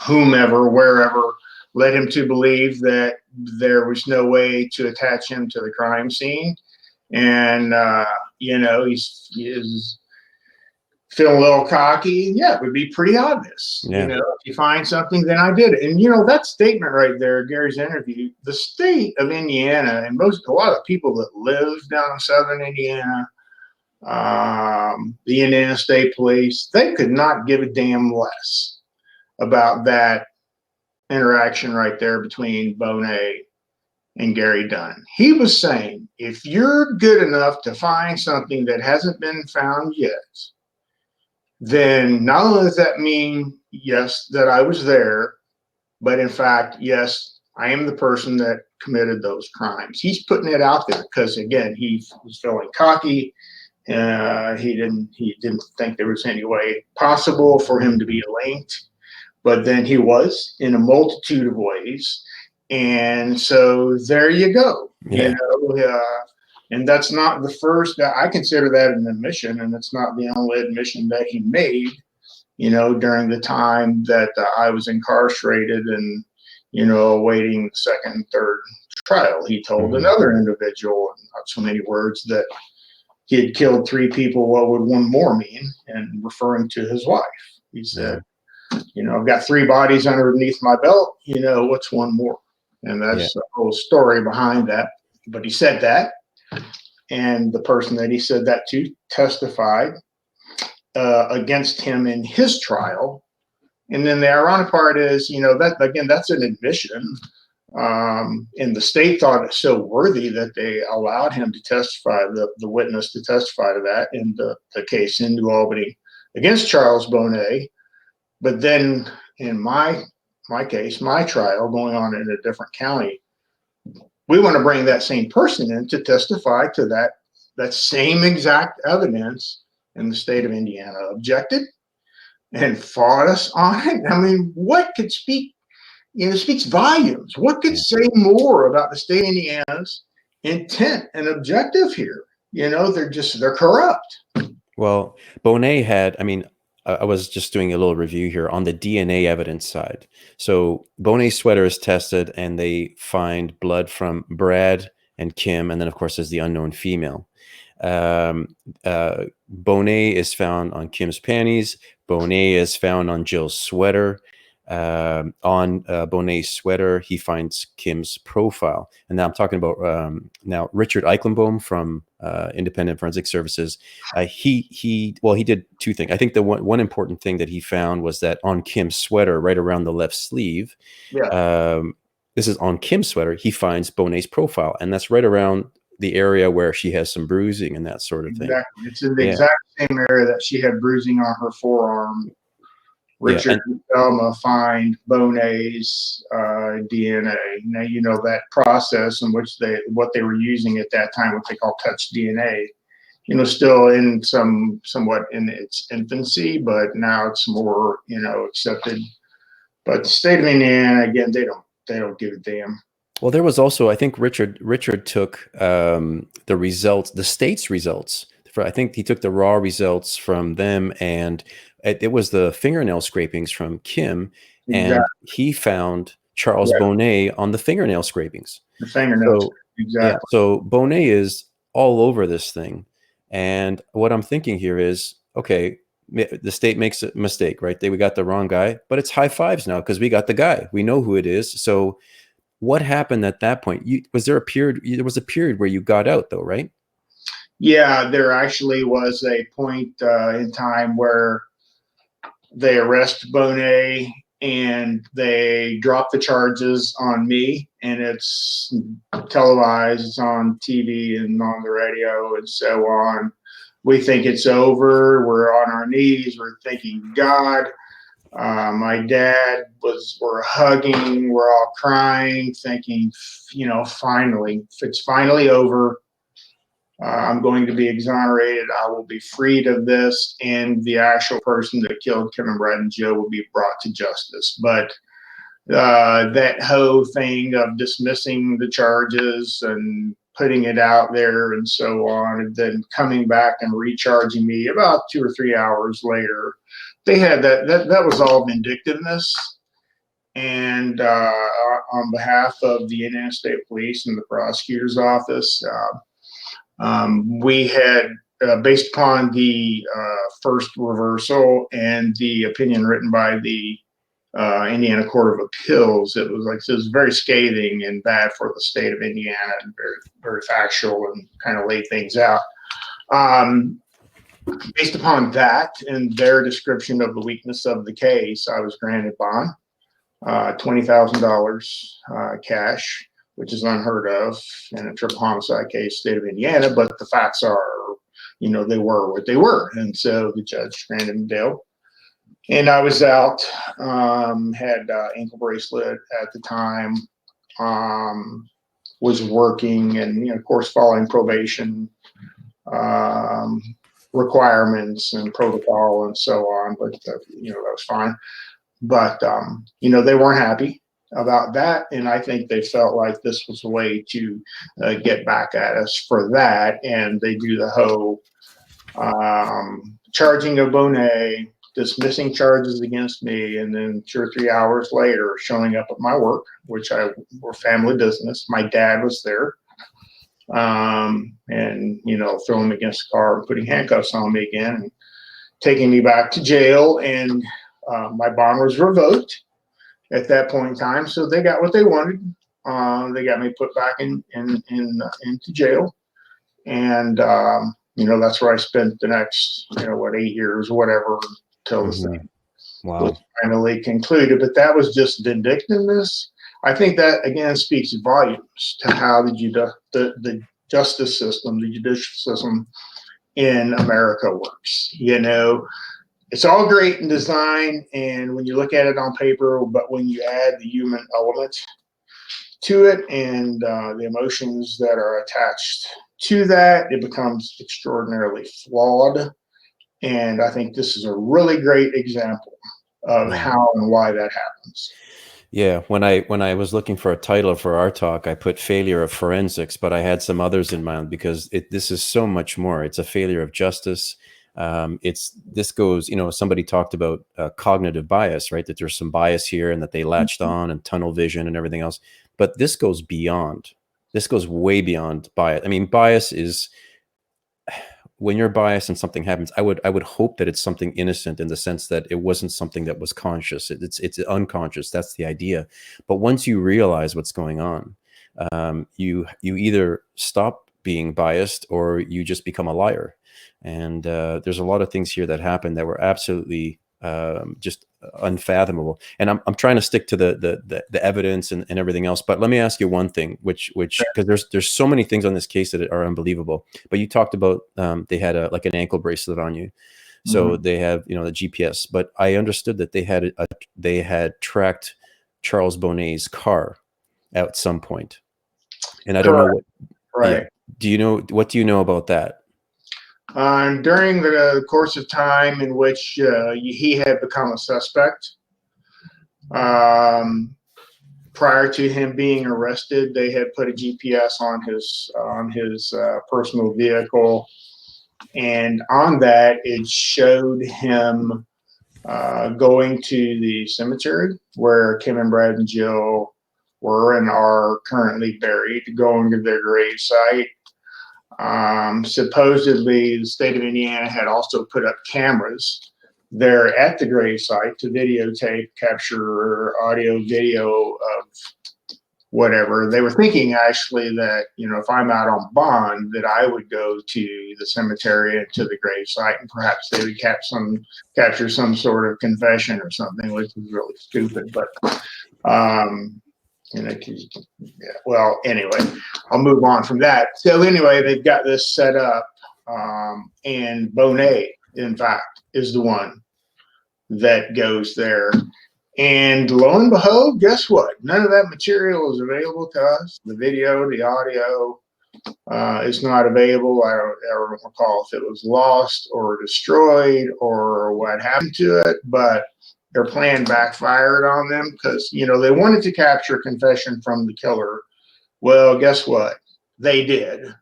whomever, wherever, led him to believe that there was no way to attach him to the crime scene. And, he's feeling a little cocky. Yeah, it would be pretty obvious. Yeah. If you find something, then I did it. And, that statement right there, Gary's interview, the state of Indiana and a lot of people that live down in southern Indiana, the Indiana State Police, they could not give a damn less about that interaction right there between Bonnet and Gary Dunn. He was saying, if you're good enough to find something that hasn't been found yet, then not only does that mean, yes, that I was there, but in fact, yes, I am the person that committed those crimes. He's putting it out there because, again, he was feeling cocky. He didn't think there was any way possible for him to be linked, but then he was in a multitude of ways. And so there you go. Yeah. And that's not the first. I consider that an admission, and it's not the only admission that he made, during the time that I was incarcerated and, awaiting the second and third trial. He told another individual, not so many words, that he had killed 3 people. What would one more mean? And referring to his wife, he said, I've got 3 bodies underneath my belt. What's one more? And that's the whole story behind that. But he said that. And the person that he said that to testified against him in his trial. And then the ironic part is, that again, that's an admission. And the state thought it so worthy that they allowed him to testify, the witness to testify to that in the case in New Albany against Charles Bonnet. But then in my case, my trial going on in a different county, we want to bring that same person in to testify to that same exact evidence, and the state of Indiana objected and fought us on it. I mean, what could speaks volumes? What could say more about the state of Indiana's intent and objective here? they're corrupt. Well, Bonnet had, I mean, I was just doing a little review here on the DNA evidence side. So Bonnet's sweater is tested and they find blood from Brad and Kim. And then, of course, there's the unknown female. Bonnet is found on Kim's panties. Bonnet is found on Jill's sweater. On Bonnet's sweater, he finds Kim's profile. And now I'm talking about now Richard Eichenbaum from Independent Forensic Services. He did two things. I think the one important thing that he found was that on Kim's sweater, right around the left sleeve, this is on Kim's sweater, he finds Bonnet's profile, and that's right around the area where she has some bruising and that sort of thing. Exactly. It's in the exact same area that she had bruising on her forearm. Richard and Thelma find Bonnet's DNA. Now, that process in which what they were using at that time, what they call touch DNA, still in somewhat in its infancy, but now it's more, accepted. But the state of Indiana, again, they don't give a damn. Well, there was also, I think Richard took the results, the state's results. I think he took the raw results from them, and it was the fingernail scrapings from Kim, and he found Charles Bonnet on the fingernail scrapings. The fingernails, exactly. Yeah, so Bonnet is all over this thing, and what I'm thinking here is, okay, the state makes a mistake, right? We got the wrong guy, but it's high fives now because we got the guy. We know who it is. So what happened at that point? Was there a period? There was a period where you got out, though, right? Yeah, there actually was a point in time where they arrest Bonnet and they drop the charges on me, and it's televised, it's on TV and on the radio and so on. We think it's over. We're on our knees. We're thanking God. My dad we're hugging. We're all crying, thinking, finally, if it's finally over, I'm going to be exonerated. I will be freed of this, and the actual person that killed Kim and Brad and Joe will be brought to justice. But that whole thing of dismissing the charges and putting it out there and so on, and then coming back and recharging me about 2 or 3 hours later, they had that was all vindictiveness. And on behalf of the Indiana State Police and the prosecutor's office, we had, based upon the first reversal and the opinion written by the Indiana Court of Appeals, it was very scathing and bad for the state of Indiana, and very, very factual, and kind of laid things out. Based upon that and their description of the weakness of the case, I was granted bond, $20,000 cash, which is unheard of in a triple homicide case, state of Indiana. But the facts are, they were what they were. And so the judge granted me bail. And I was out, had ankle bracelet at the time, was working and, of course, following probation requirements and protocol and so on. But, that was fine. But, they weren't happy about that, and I think they felt like this was a way to get back at us for that, and they do the whole charging of Bonnet, dismissing charges against me, and then 2 or 3 hours later showing up at my work, which were family business. My dad was there, and throwing me against the car and putting handcuffs on me again and taking me back to jail, and my bond was revoked at that point in time. So they got what they wanted. They got me put back into jail. And, that's where I spent the next, 8 years or whatever, until the thing was finally concluded. But that was just vindictiveness. I think that, again, speaks volumes to how the justice system, the judicial system in America works. It's all great in design, and when you look at it on paper, but when you add the human element to it and the emotions that are attached to that, it becomes extraordinarily flawed. And I think this is a really great example of how and why that happens. Yeah, when I was looking for a title for our talk, I put failure of forensics, but I had some others in mind because this is so much more. It's a failure of justice. This goes, somebody talked about cognitive bias, right? That there's some bias here and that they latched on and tunnel vision and everything else. But this goes beyond. This goes way beyond bias. I mean, bias is when you're biased and something happens, I would hope that it's something innocent in the sense that it wasn't something that was conscious. It's unconscious. That's the idea. But once you realize what's going on, you either stop being biased or you just become a liar. And there's a lot of things here that happen that were absolutely just unfathomable. And I'm trying to stick to the evidence and everything else. But let me ask you one thing, which because there's so many things on this case that are unbelievable. But you talked about they had like an ankle bracelet on you, so they have the GPS. But I understood that they had tracked Charles Bonnet's car at some point, and I don't know what. Right. Yeah. What do you know about that? During the course of time in which he had become a suspect, prior to him being arrested, they had put a GPS on his personal vehicle, and on that it showed him going to the cemetery where Kim and Brad and Jill were and are currently buried, going to their grave site. Supposedly, the state of Indiana had also put up cameras there at the gravesite to videotape, capture audio, video of whatever. They were thinking actually that, if I'm out on bond, that I would go to the cemetery and to the gravesite, and perhaps they would capture some sort of confession or something, which is really stupid. But well, anyway, I'll move on from that. So anyway, they've got this set up, and Bonnet, in fact, is the one that goes there. And lo and behold, guess what? None of that material is available to us. The video, the audio is not available. I don't recall if it was lost or destroyed or what happened to it, but their plan backfired on them because, they wanted to capture confession from the killer. Well, guess what? They did.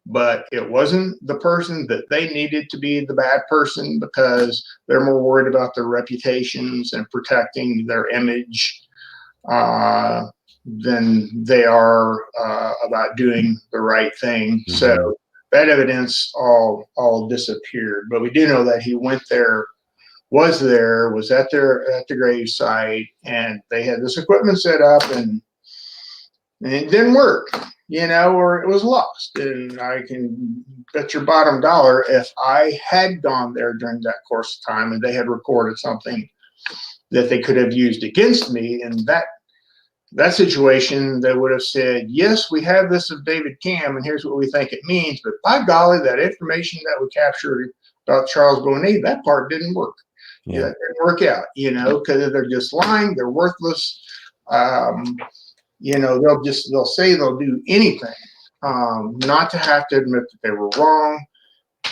But it wasn't the person that they needed to be the bad person because they're more worried about their reputations and protecting their image than they are about doing the right thing. Mm-hmm. So that evidence all disappeared. But we do know that he went there, was at the grave site, and they had this equipment set up, and it didn't work, or it was lost. And I can bet your bottom dollar if I had gone there during that course of time and they had recorded something that they could have used against me in that situation, they would have said, yes, we have this of David Camm, and here's what we think it means. But by golly, that information that we captured about Charles Bonnet, that part didn't work. Yeah, that didn't work out, because they're just lying. They're worthless. They'll say they'll do anything not to have to admit that they were wrong,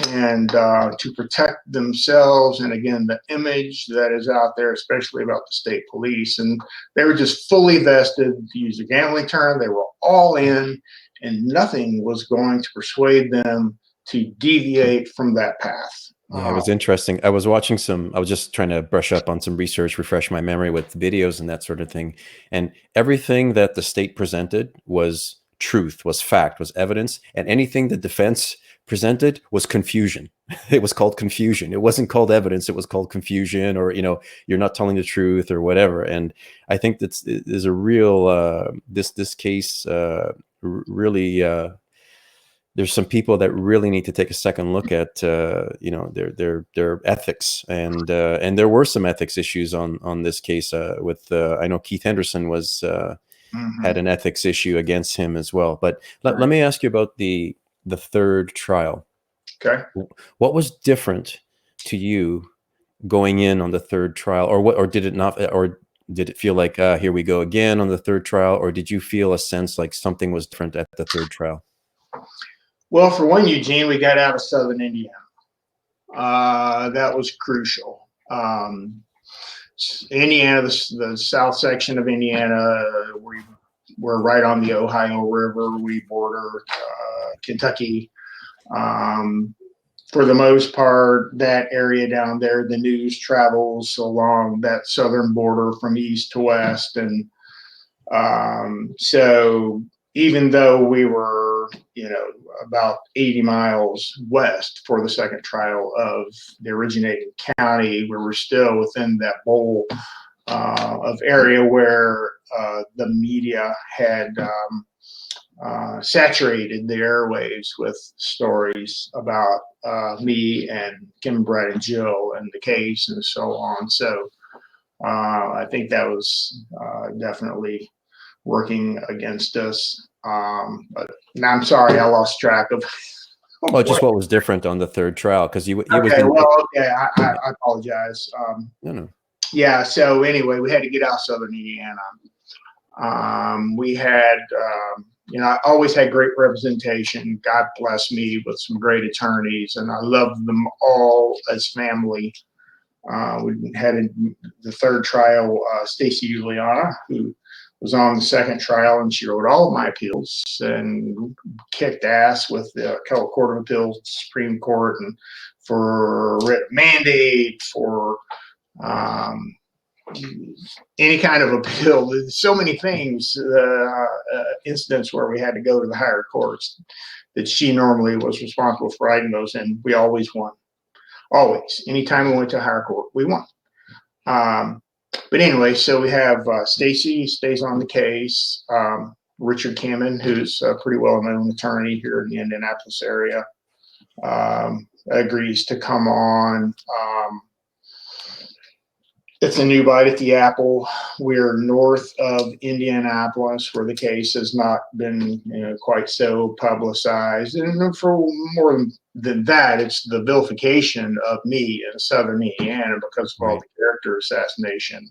and to protect themselves and, again, the image that is out there, especially about the state police. And they were just fully vested, to use a gambling term. They were all in, and nothing was going to persuade them to deviate from that path. Yeah, it was interesting. I was just trying to brush up on some research, refresh my memory with videos and that sort of thing. And everything that the state presented was truth, was fact, was evidence. And anything the defense presented was confusion. It was called confusion. It wasn't called evidence. It was called confusion, or, you're not telling the truth or whatever. And I think there's a real, this case really, there's some people that really need to take a second look at, their ethics, and there were some ethics issues on this case. With I know Keith Henderson had an ethics issue against him as well. But let me ask you about the third trial. Okay, what was different to you going in on the third trial, or did it not, or did it feel like here we go again on the third trial, or did you feel a sense like something was different at the third trial? Well, for one, Eugene, we got out of Southern Indiana. That was crucial. Indiana, the south section of Indiana, we're right on the Ohio River. We border Kentucky. For the most part, that area down there, the news travels along that southern border from east to west. And so even though we were, about 80 miles west for the second trial of the originating county, we were still within that bowl of area where the media had saturated the airwaves with stories about me and Kim, Brad, and Jill and the case and so on. So I think that was definitely working against us. But now I'm sorry, I lost track of. Oh, just what was different on the third trial? Because you Okay, I apologize. No. Yeah. So anyway, we had to get out of Southern Indiana. We had, I always had great representation. God bless me with some great attorneys, and I loved them all as family. We had the third trial, Stacy Juliana, who was on the second trial, and she wrote all of my appeals and kicked ass with the Court of Appeals, Supreme Court, and for writ mandate, for any kind of appeal. There's so many things, incidents where we had to go to the higher courts that she normally was responsible for writing those, and we always won. Always. Anytime we went to higher court, we won. But anyway, so we have Stacy stays on the case. Richard Camm, who's a pretty well-known attorney here in the Indianapolis area, agrees to come on. It's a new bite at the apple. We're north of Indianapolis, where the case has not been quite so publicized. And for more than that, it's the vilification of me in southern Indiana because of all the character assassination,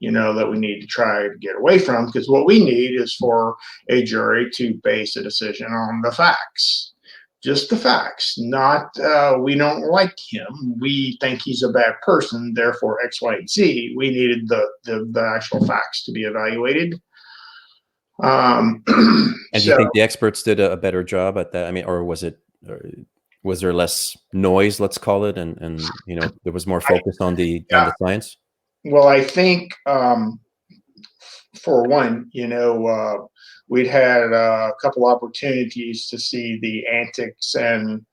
that we need to try to get away from. Because what we need is for a jury to base a decision on the facts. Just the facts, not we don't like him. We think he's a bad person, therefore X, Y, and Z. We needed the actual facts to be evaluated. And do you think the experts did a better job at that? I mean, or was there less noise, let's call it, and there was more focus on the science? Well, I think for one, we'd had a couple opportunities to see the antics and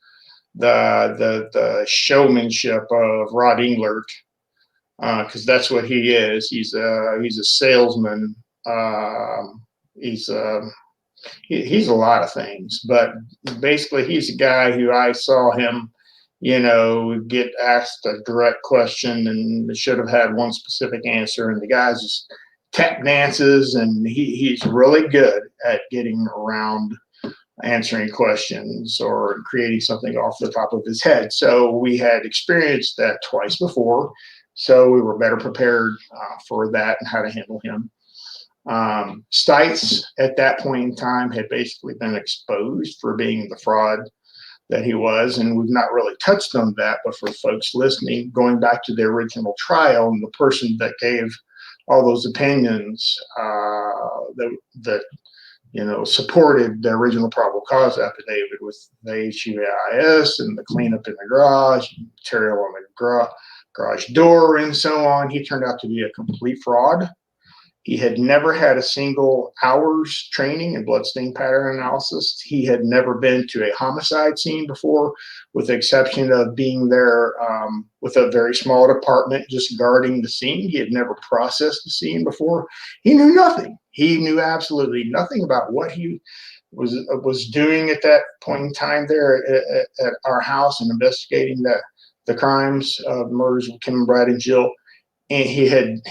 the showmanship of Rod Englert, because that's what he is. He's a salesman. He's a lot of things, but basically he's a guy who I saw him, get asked a direct question and should have had one specific answer, and the guy's just tap dances, and he's really good at getting around answering questions or creating something off the top of his head. So we had experienced that twice before, so we were better prepared for that and how to handle him. Stites at that point in time had basically been exposed for being the fraud that he was, and we've not really touched on that, but for folks listening, going back to the original trial, and the person that gave all those opinions that supported the original probable cause affidavit with the HUAIS and the cleanup in the garage, material on the garage door, and so on. He turned out to be a complete fraud. He had never had a single hour's training in bloodstain pattern analysis. He had never been to a homicide scene before, with the exception of being there with a very small department just guarding the scene. He had never processed the scene before. He knew nothing. He knew absolutely nothing about what he was doing at that point in time there at our house and investigating the crimes of the murders of Kim, Brad, and Jill. And he had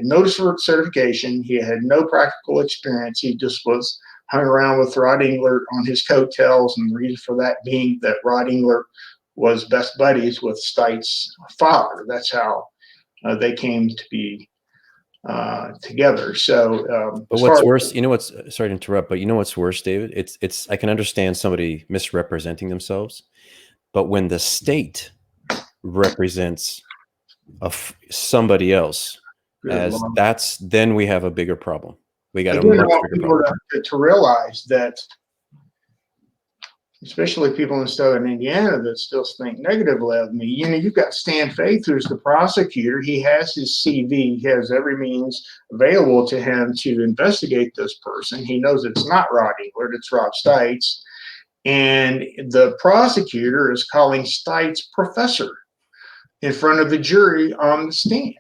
no certification. He had no practical experience. He just was hung around with Rod Englert on his coattails, and the reason for that being that Rod Englert was best buddies with Stites' father. That's how they came to be together. So, but what's worse, sorry to interrupt, but what's worse, David? It's I can understand somebody misrepresenting themselves, but when the state represents of somebody else Good as Lord. then we have a bigger problem. We got Again, a I much want bigger people problem. to realize that, especially people in Southern Indiana that still think negatively of me. You've got Stan Faith, who's the prosecutor. He has his CV. He has every means available to him to investigate this person. He knows it's not Rod Englert, it's Rob Stites. And the prosecutor is calling Stites professor in front of the jury on the stand.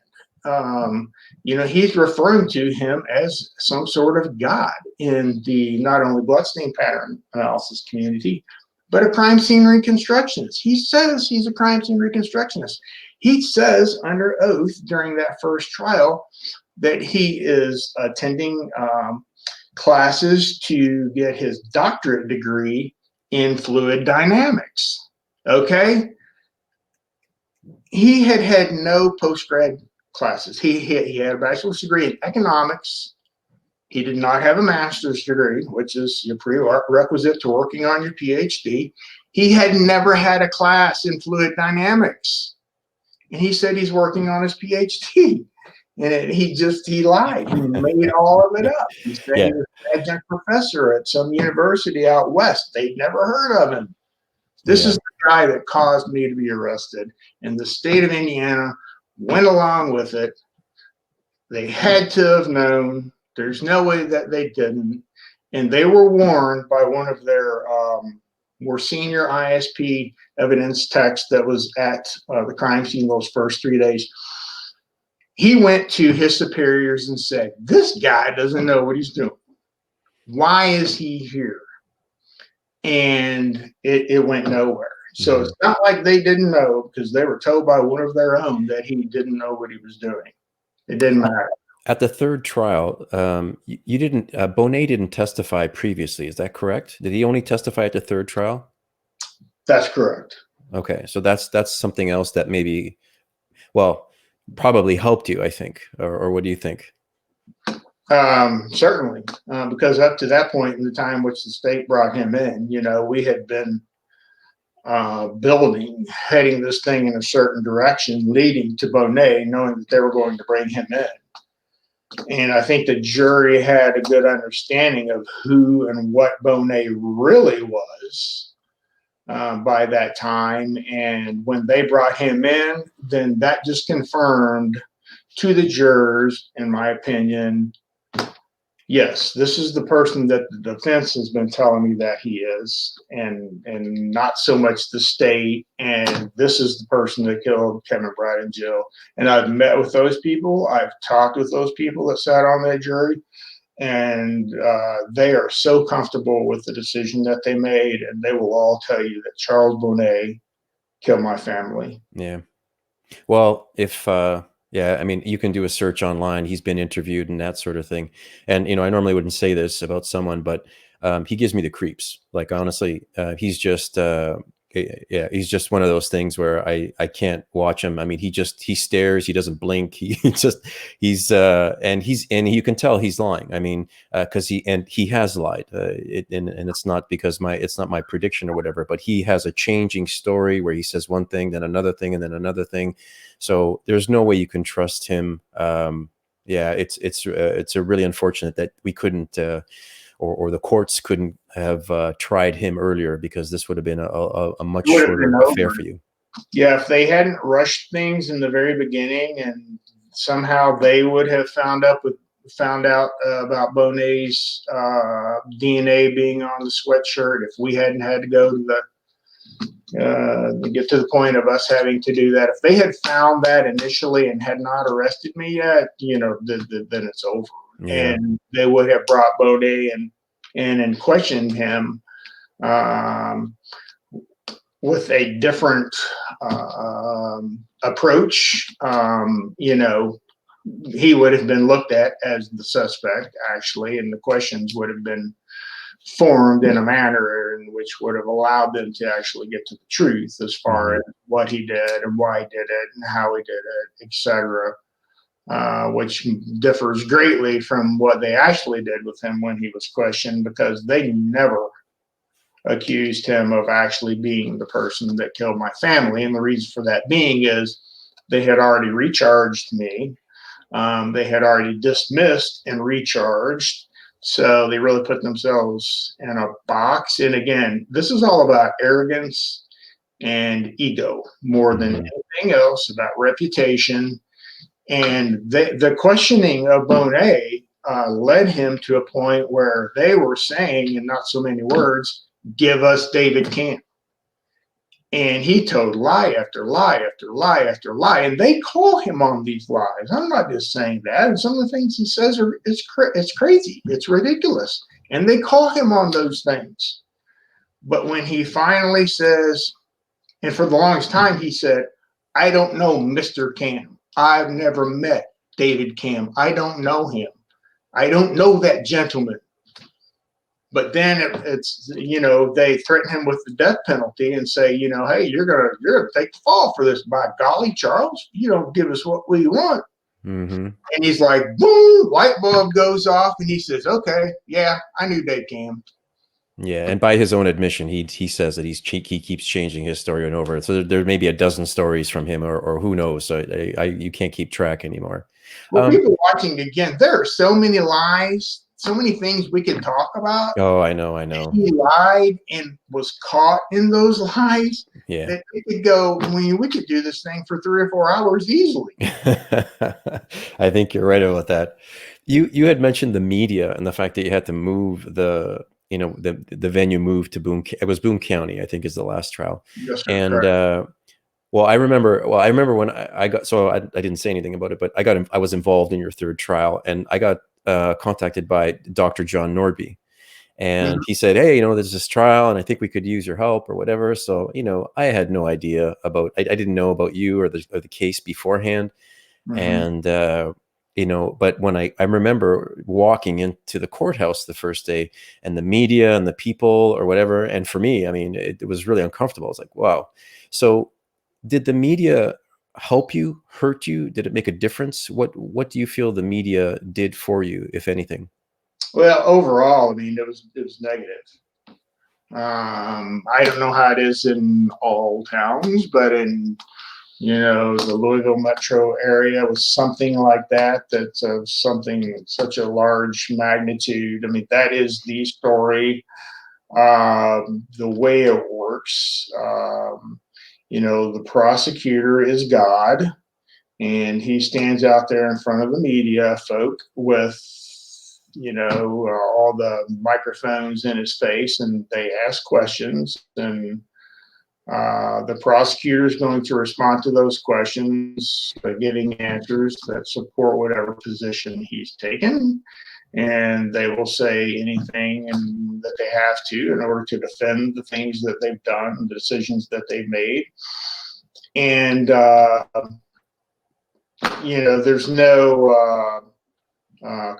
He's referring to him as some sort of god in the not only bloodstain pattern analysis community, but a crime scene reconstructionist. He says he's a crime scene reconstructionist. He says under oath during that first trial that he is attending classes to get his doctorate degree in fluid dynamics. Okay? He had no post-grad classes. He had a bachelor's degree in economics. He did not have a master's degree, which is your prerequisite to working on your PhD. He had never had a class in fluid dynamics. And he said he's working on his PhD. And he lied. He made all of it up. He said he was an adjunct professor at some university out west. They'd never heard of him. This is the guy that caused me to be arrested. And the state of Indiana went along with it. They had to have known. There's no way that they didn't. And they were warned by one of their more senior ISP evidence techs that was at the crime scene those first 3 days. He went to his superiors and said, this guy doesn't know what he's doing. Why is he here? And it went nowhere. So it's not like they didn't know, because they were told by one of their own that he didn't know what he was doing. It didn't matter. At the third trial, you didn't. Bonnet didn't testify previously. Is that correct? Did he only testify at the third trial? That's correct. Okay, so that's something else that maybe, well, probably helped you, I think. Or what do you think? Certainly, because up to that point in the time which the state brought him in, we had been heading this thing in a certain direction, leading to Bonnet, knowing that they were going to bring him in. And I think the jury had a good understanding of who and what Bonnet really was by that time. And when they brought him in, then that just confirmed to the jurors, in my opinion, yes, this is the person that the defense has been telling me that he is, and not so much the state. And this is the person that killed Kevin, Brad, and Jill. And I've met with those people. I've talked with those people that sat on that jury, and they are so comfortable with the decision that they made, and they will all tell you that Charles Bonnet killed my family. Yeah. Well, if yeah, I mean, you can do a search online. He's been interviewed and that sort of thing. And, I normally wouldn't say this about someone, but he gives me the creeps. Like, honestly, he's just, he's just one of those things where I can't watch him. I mean, he stares, he doesn't blink. And you can tell he's lying. I mean, cause he has lied, and it's not because it's not my prediction or whatever, but he has a changing story where he says one thing, then another thing, and then another thing. So there's no way you can trust him. It's a really unfortunate that we couldn't, or the courts couldn't have tried him earlier, because this would have been a much shorter affair for you. Yeah, if they hadn't rushed things in the very beginning, and somehow they would have found out about Bonnet's DNA being on the sweatshirt, if we hadn't had to go to get to the point of us having to do that, if they had found that initially and had not arrested me yet, then it's over. Yeah. And they would have brought Bonnet and questioned him with a different approach. He would have been looked at as the suspect, actually, and the questions would have been formed in a manner in which would have allowed them to actually get to the truth as far as what he did and why he did it and how he did it, etc., which differs greatly from what they actually did with him when he was questioned, because they never accused him of actually being the person that killed my family. And the reason for that being is they had already recharged me. They had already dismissed and recharged. So they really put themselves in a box. And again, this is all about arrogance and ego more than anything else, about reputation. And the questioning of Bonnet led him to a point where they were saying, in not so many words, give us David Camm. And he told lie after lie after lie after lie. And they call him on these lies. I'm not just saying that. And some of the things he says it's crazy. It's ridiculous. And they call him on those things. But when he finally says, and for the longest time, he said, I don't know Mr. Camm. I've never met David Camm. I don't know him. I don't know that gentleman. But then it's they threaten him with the death penalty and say, hey, you're gonna take the fall for this. By golly, Charles, you don't give us what we want. And he's like, boom, light bulb goes off, and he says, okay, yeah, I knew Dave Camm. Yeah, and by his own admission, he says that he keeps changing his story and over. So there may be a dozen stories from him, or who knows. So you can't keep track anymore. Well, people watching again, there are so many lies, so many things we can talk about. Oh, I know. He lied and was caught in those lies. Yeah, that we could go. We could do this thing for 3 or 4 hours easily. I think you're right about that. You had mentioned the media and the fact that you had to move the venue moved to it was Boone County, I think, is the last trial. Yes, sir, and I remember when I got, so I didn't say anything about it, but I was involved in your third trial, and I got contacted by Dr. John Nordby, and he said, hey, there's this trial and I think we could use your help or whatever. So, I had no idea about, I didn't know about you or the case beforehand. And, but when I remember walking into the courthouse the first day, and the media and the people or whatever. And for me, I mean, it was really uncomfortable. I was like, wow. So did the media help you, hurt you? Did it make a difference? What do you feel the media did for you, if anything? Well, overall, I mean, it was negative. I don't know how it is in all towns, but in the Louisville metro area was something like that. That's such a large magnitude. I mean, that is the story. The way it works, the prosecutor is God, and he stands out there in front of the media folk with all the microphones in his face, and they ask questions, and the prosecutor is going to respond to those questions by giving answers that support whatever position he's taken. And they will say anything that they have to in order to defend the things that they've done, the decisions that they've made. And, there's no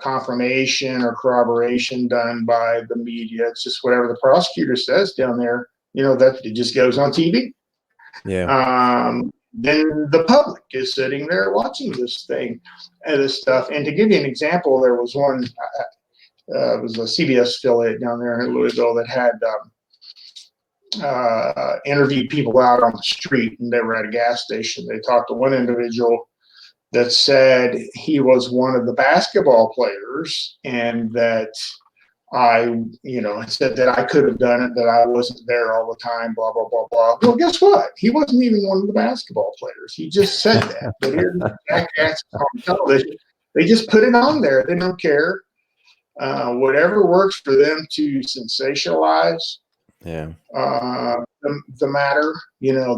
confirmation or corroboration done by the media. It's just whatever the prosecutor says down there, that it just goes on TV. Yeah. Then the public is sitting there watching this stuff. And to give you an example, there was one, it was a CBS affiliate down there in Louisville that had interviewed people out on the street, and they were at a gas station. They talked to one individual that said he was one of the basketball players, and that I said that I could have done it, that I wasn't there all the time, blah, blah, blah, blah. Well, guess what? He wasn't even one of the basketball players. He just said that. But here's the jackass on television. They just put it on there. They don't care. Whatever works for them to sensationalize the matter,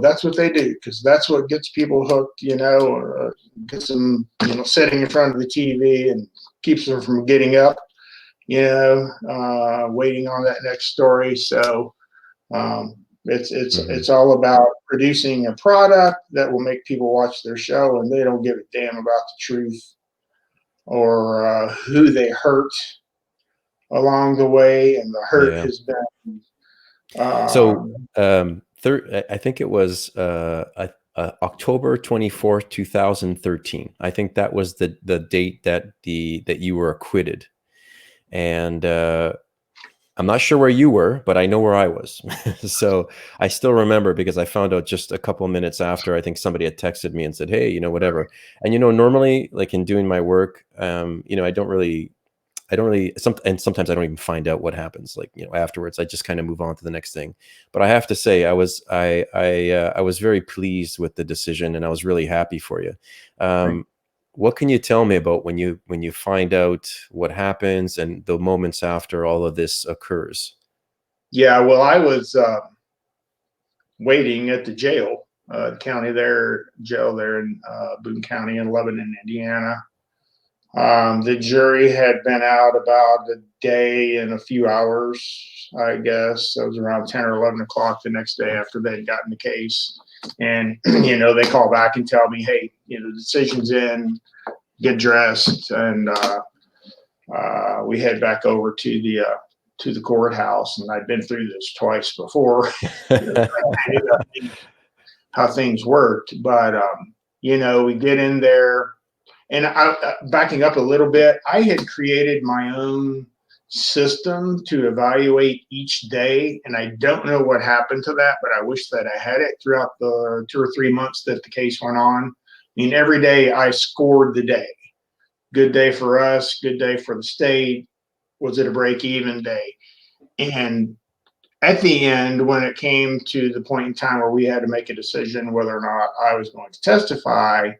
that's what they do, because that's what gets people hooked, or gets them, sitting in front of the TV and keeps them from getting up, waiting on that next story. So it's all about producing a product that will make people watch their show, and they don't give a damn about the truth or who they hurt along the way. And the hurt has been I think it was October 24th, 2013. I think that was the date that you were acquitted. And I'm not sure where you were, but I know where I was. So I still remember because I found out just a couple of minutes after. I think somebody had texted me and said, "Hey, whatever." And normally, like in doing my work, I don't really, and sometimes I don't even find out what happens. Like afterwards, I just kind of move on to the next thing. But I have to say, I was very pleased with the decision, and I was really happy for you. What can you tell me about when you find out what happens and the moments after all of this occurs? Yeah, well, I was waiting at the jail, jail there in Boone County in Lebanon, Indiana. The jury had been out about a day and a few hours, I guess. It was around 10 or 11 o'clock the next day after they'd gotten the case. And, they call back and tell me, hey, the decision's in, get dressed. And we head back over to the courthouse. And I'd been through this twice before. I knew how things worked. But, we get in there. And backing up a little bit, I had created my own system to evaluate each day. And I don't know what happened to that, but I wish that I had it throughout the 2 or 3 months that the case went on. I mean, every day I scored the day. Good day for us, good day for the state. Was it a break-even day? And at the end, when it came to the point in time where we had to make a decision whether or not I was going to testify,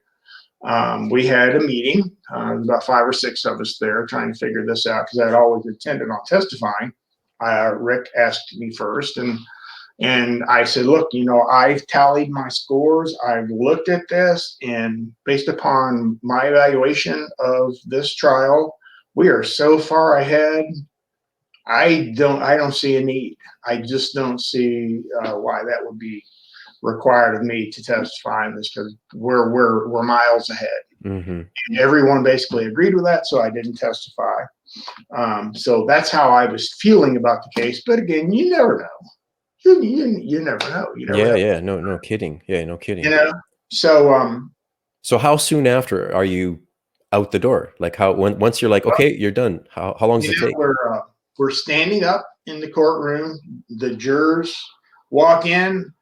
we had a meeting, about 5 or 6 of us there trying to figure this out because I'd always intended on testifying. Rick asked me first, and I said, look, I've tallied my scores. I've looked at this, and based upon my evaluation of this trial, we are so far ahead. I don't see a need. I just don't see why that would be required of me to testify in this because we're miles ahead. Mm-hmm. And everyone basically agreed with that, so I didn't testify. So that's how I was feeling about the case. But again, you never know. You never know. You never know. Yeah. No kidding. Yeah, no kidding. So so how soon after are you out the door? Like once you're like, okay, you're done. How long does it take? We're standing up in the courtroom. The jurors walk in.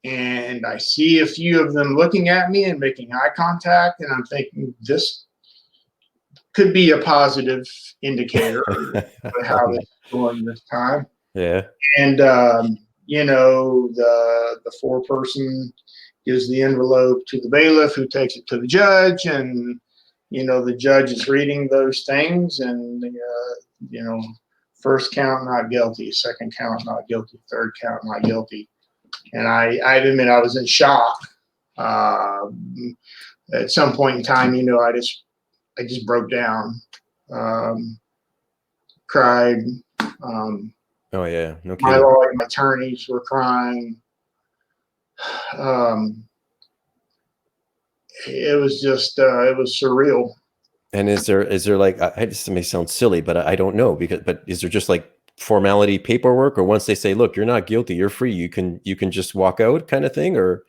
And I see a few of them looking at me and making eye contact. And I'm thinking this could be a positive indicator of how this is going this time. Yeah. And, the 4-person gives the envelope to the bailiff who takes it to the judge. And, the judge is reading those things. And, first count, not guilty. Second count, not guilty. Third count, not guilty. And I admit I was in shock. At some point in time, I just broke down, cried. Oh yeah, no kidding. My lawyer, my attorneys were crying. It was just, it was surreal. And is there like, this may sound silly, but I don't know but is there just like formality paperwork, or once they say, look, you're not guilty, you're free, you can just walk out kind of thing, or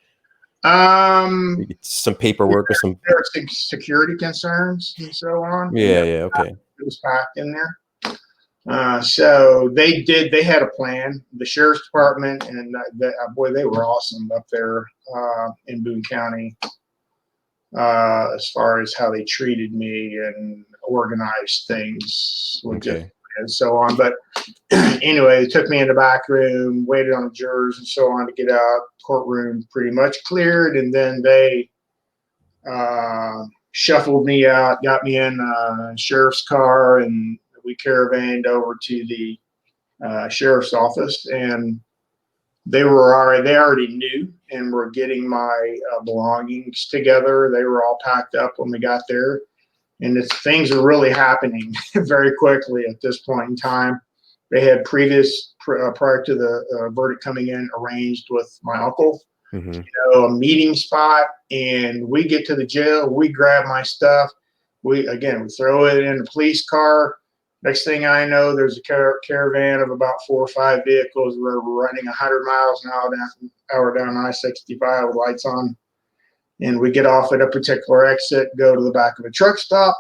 some paperwork or some there are some security concerns and so on. Yeah, okay. It was packed in there. So they had a plan. The sheriff's department and boy, they were awesome up there in Boone County as far as how they treated me and organized things. Okay. And so on. But anyway, they took me in the back room, waited on the jurors and so on to get out. Courtroom pretty much cleared. And then they shuffled me out, got me in a sheriff's car, and we caravanned over to the sheriff's office. And they already knew and were getting my belongings together. They were all packed up when we got there. And things are really happening very quickly at this point in time. They had prior to the verdict coming in, arranged with my uncle, a meeting spot. And we get to the jail, we grab my stuff. We throw it in the police car. Next thing I know, there's a caravan of about 4 or 5 vehicles. We're running 100 miles an hour down I-65 with lights on. And we get off at a particular exit, go to the back of a truck stop.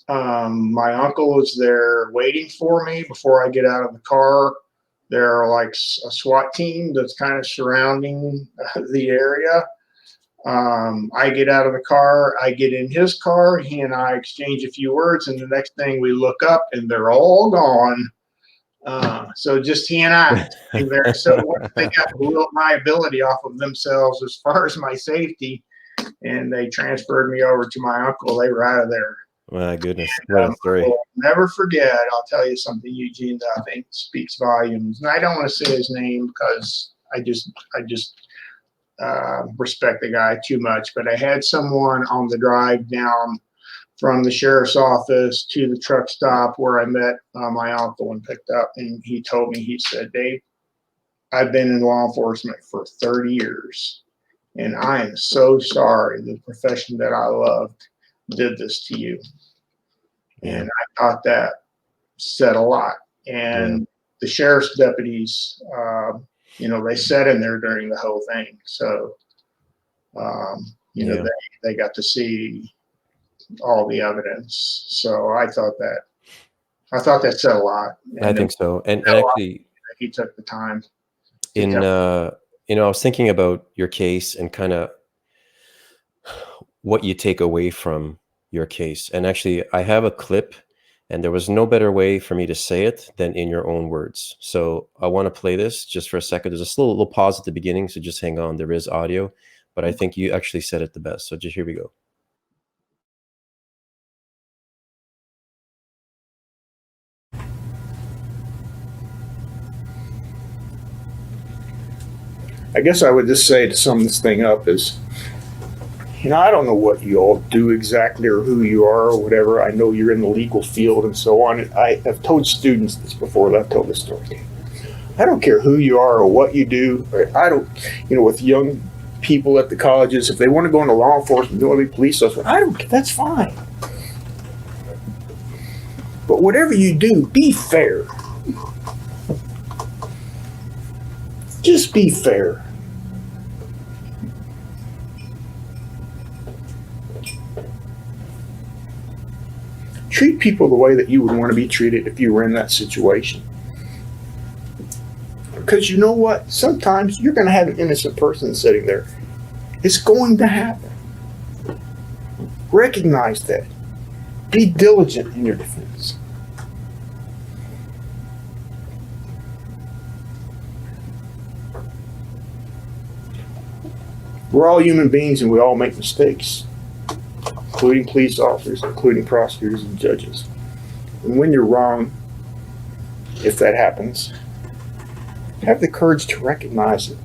My uncle is there waiting for me before I get out of the car. There are like a SWAT team that's kind of surrounding the area. I get out of the car, I get in his car, he and I exchange a few words, and the next thing we look up and they're all gone. So just he and I sitting there. So they got liability off of themselves as far as my safety, and they transferred me over to my uncle. They were out of there. My goodness, what a story. I'll never forget. I'll tell you something, Eugene, that I think speaks volumes. And I don't want to say his name because I just respect the guy too much. But I had someone on the drive down from the sheriff's office to the truck stop where I met my uncle and picked up. And he told me, he said, Dave, I've been in law enforcement for 30 years. And I am so sorry the profession that I loved did this to you. Yeah. And I thought that said a lot. And the sheriff's deputies, they sat in there during the whole thing. So, they got to see all the evidence. So I thought that said a lot. And I think so. And actually, he took the time. I was thinking about your case and kind of what you take away from your case. And actually, I have a clip, and there was no better way for me to say it than in your own words. So I want to play this just for a second. There's a little pause at the beginning, so just hang on. There is audio, but I think you actually said it the best. So just here we go. I guess I would just say, to sum this thing up, is, I don't know what you all do exactly or who you are or whatever. I know you're in the legal field and so on. I have told students this before, that I've told this story. I don't care who you are or what you do. I don't, with young people at the colleges, if they want to go into law enforcement, do police officer, that's fine. But whatever you do, be fair. Just be fair. Treat people the way that you would want to be treated if you were in that situation. Because you know what? Sometimes you're going to have an innocent person sitting there. It's going to happen. Recognize that. Be diligent in your defense. We're all human beings and we all make mistakes, including police officers, including prosecutors and judges. And when you're wrong, if that happens, have the courage to recognize it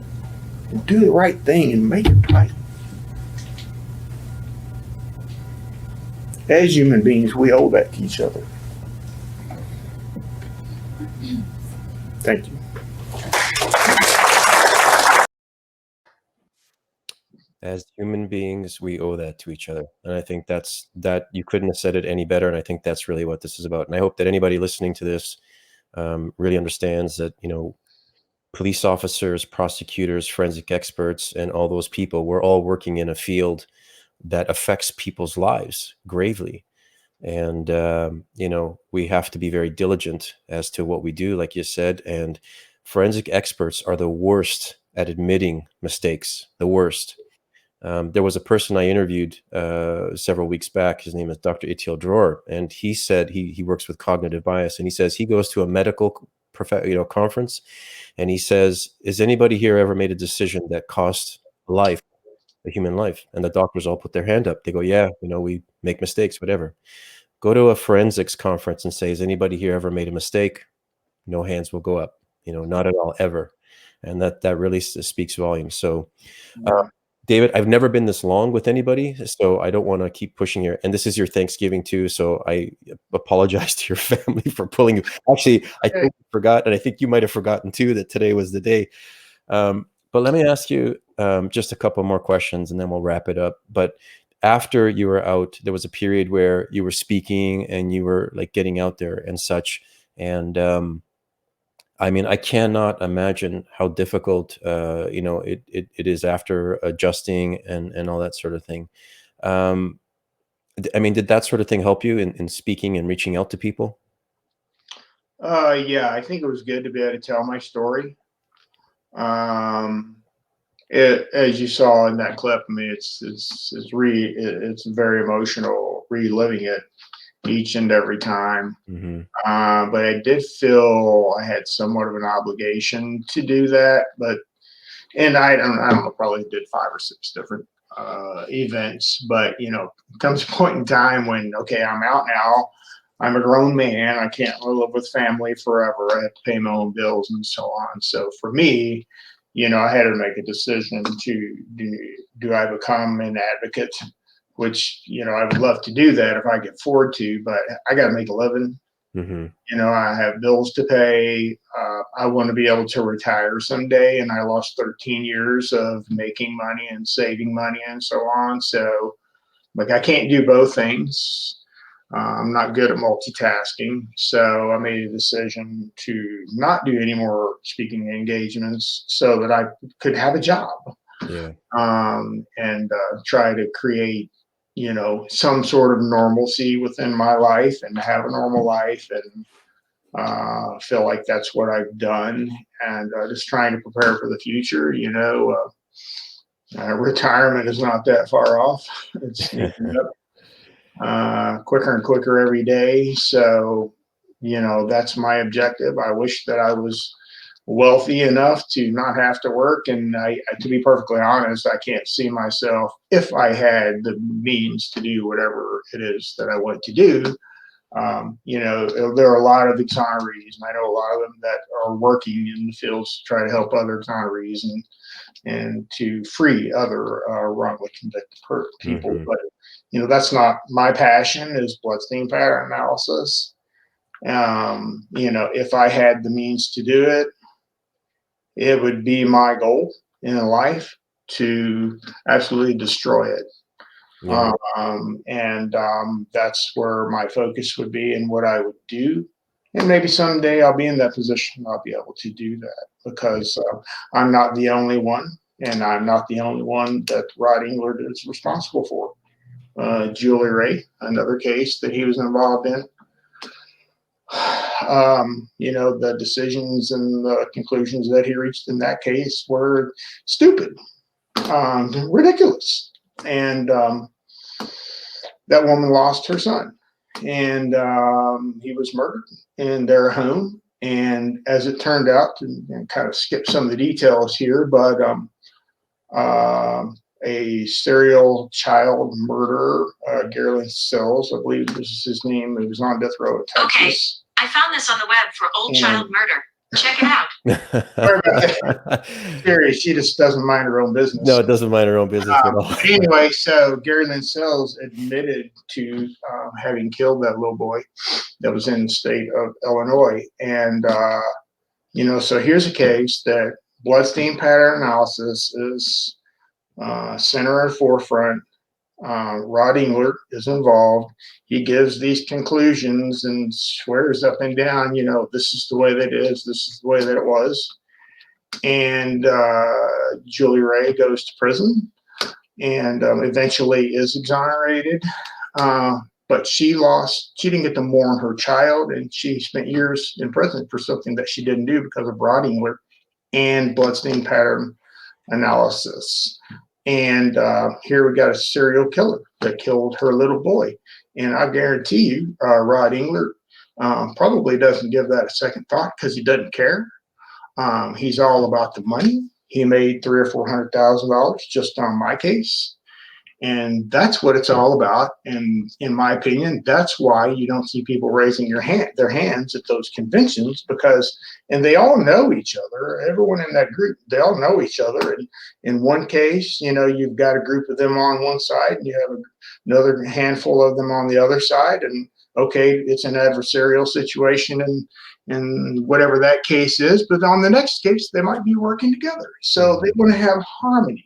and do the right thing and make it right. As human beings, we owe that to each other. Thank you. As human beings, we owe that to each other. And I think that you couldn't have said it any better. And I think that's really what this is about. And I hope that anybody listening to this really understands that, police officers, prosecutors, forensic experts, and all those people, we're all working in a field that affects people's lives gravely. And, we have to be very diligent as to what we do, like you said. And forensic experts are the worst at admitting mistakes, the worst. There was a person I interviewed several weeks back. His name is Dr. Itiel Dror, and he said he works with cognitive bias, and he says he goes to a medical conference, and he says, "Is anybody here ever made a decision that cost life, a human life?" And the doctors all put their hand up. They go, "Yeah, we make mistakes, whatever." Go to a forensics conference and say, "Has anybody here ever made a mistake?" No hands will go up. Not at all, ever. And that really speaks volumes. So. David, I've never been this long with anybody, so I don't want to keep pushing here. And this is your Thanksgiving too, so I apologize to your family for pulling you. Actually, I totally forgot, and I think you might have forgotten too, that today was the day. But let me ask you just a couple more questions, and then we'll wrap it up. But after you were out, there was a period where you were speaking and you were like getting out there and such. And I cannot imagine how difficult, it is after adjusting and all that sort of thing. I mean, did that sort of thing help you in speaking and reaching out to people? Yeah, I think it was good to be able to tell my story. As you saw in that clip, I mean, it's very emotional reliving it each and every time. Mm-hmm. But I did feel I had somewhat of an obligation to do that. And I don't know, probably did 5 or 6 different events. But comes a point in time when, okay, I'm out now. I'm a grown man. I can't live with family forever. I have to pay my own bills and so on. So for me, I had to make a decision to do I become an advocate, which, I would love to do that if I could afford to, but I got to make a living. Mm-hmm. I have bills to pay. I want to be able to retire someday, and I lost 13 years of making money and saving money and so on. So, like, I can't do both things. I'm not good at multitasking, so I made a decision to not do any more speaking engagements so that I could have a job. Yeah. And try to create, some sort of normalcy within my life and have a normal life, and feel like that's what I've done, and just trying to prepare for the future. Retirement is not that far off. It's sneaking up quicker and quicker every day. So, that's my objective. I wish that I was wealthy enough to not have to work. And to be perfectly honest, I can't see myself, if I had the means to do whatever it is that I want to do. There are a lot of exonerees, and I know a lot of them that are working in the fields to try to help other exonerees and to free other wrongly convicted people. Mm-hmm. But that's not my passion, is bloodstain pattern analysis. If I had the means to do it, it would be my goal in life to absolutely destroy it. Yeah. That's where my focus would be and what I would do. And maybe someday I'll be in that position. I'll be able to do that, because I'm not the only one, and I'm not the only one that Rod Englert is responsible for. Julie Ray, another case that he was involved in. The decisions and the conclusions that he reached in that case were stupid, ridiculous. And that woman lost her son, and he was murdered in their home. And as it turned out, and kind of skip some of the details here, but a serial child murderer, Garland Sells, I believe this is his name. He was on death row in Texas. Okay, I found this on the web for old child murder. Check it out. Sorry about that. Serious, she just doesn't mind her own business. No, it doesn't mind her own business at all. Anyway, so Garland Sells admitted to having killed that little boy that was in the state of Illinois. And, so here's a case that bloodstain pattern analysis is center and forefront. Rod Englert is involved. He gives these conclusions and swears up and down, this is the way that it is, this is the way that it was. And Julie Ray goes to prison and eventually is exonerated. But she didn't get to mourn her child, and she spent years in prison for something that she didn't do because of Rod Englert and bloodstain pattern analysis. And here we got a serial killer that killed her little boy. And I guarantee you, Rod Englert probably doesn't give that a second thought, because he doesn't care. He's all about the money. He made $300,000 or $400,000 just on my case. And that's what it's all about. And in my opinion, that's why you don't see people raising their hands at those conventions, and they all know each other. Everyone in that group, they all know each other. And in one case, you've got a group of them on one side, and you have another handful of them on the other side. And okay, it's an adversarial situation and whatever that case is. But on the next case, they might be working together. So they want to have harmony.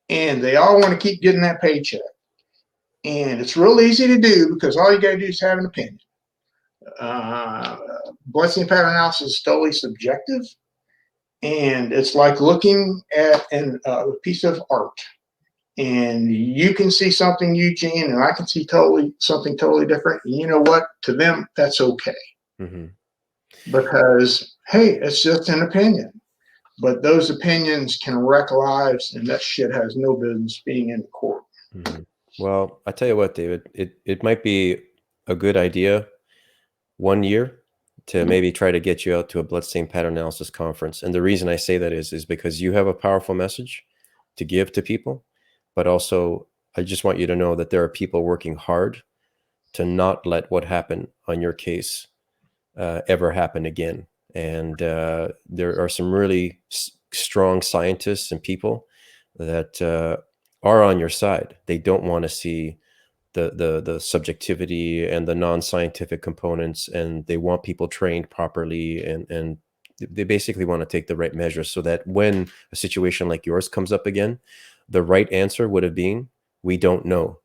And they all want to keep getting that paycheck. And it's real easy to do, because all you got to do is have an opinion. Bloodstain pattern analysis is totally subjective. And it's like looking at a piece of art. and you can see something, Eugene, and I can see something totally different. And you know what? To them, that's okay. Mm-hmm. Because, hey, it's just an opinion. But those opinions can wreck lives, and that shit has no business being in court. Mm-hmm. Well, I tell you what, David, it might be a good idea one year to maybe try to get you out to a Bloodstain Pattern Analysis conference. And the reason I say that is because you have a powerful message to give to people, but also I just want you to know that there are people working hard to not let what happened on your case ever happen again. And there are some really strong scientists and people that are on your side. They don't want to see the subjectivity and the non-scientific components, and they want people trained properly, and they basically want to take the right measures so that when a situation like yours comes up again, the right answer would have been, we don't know.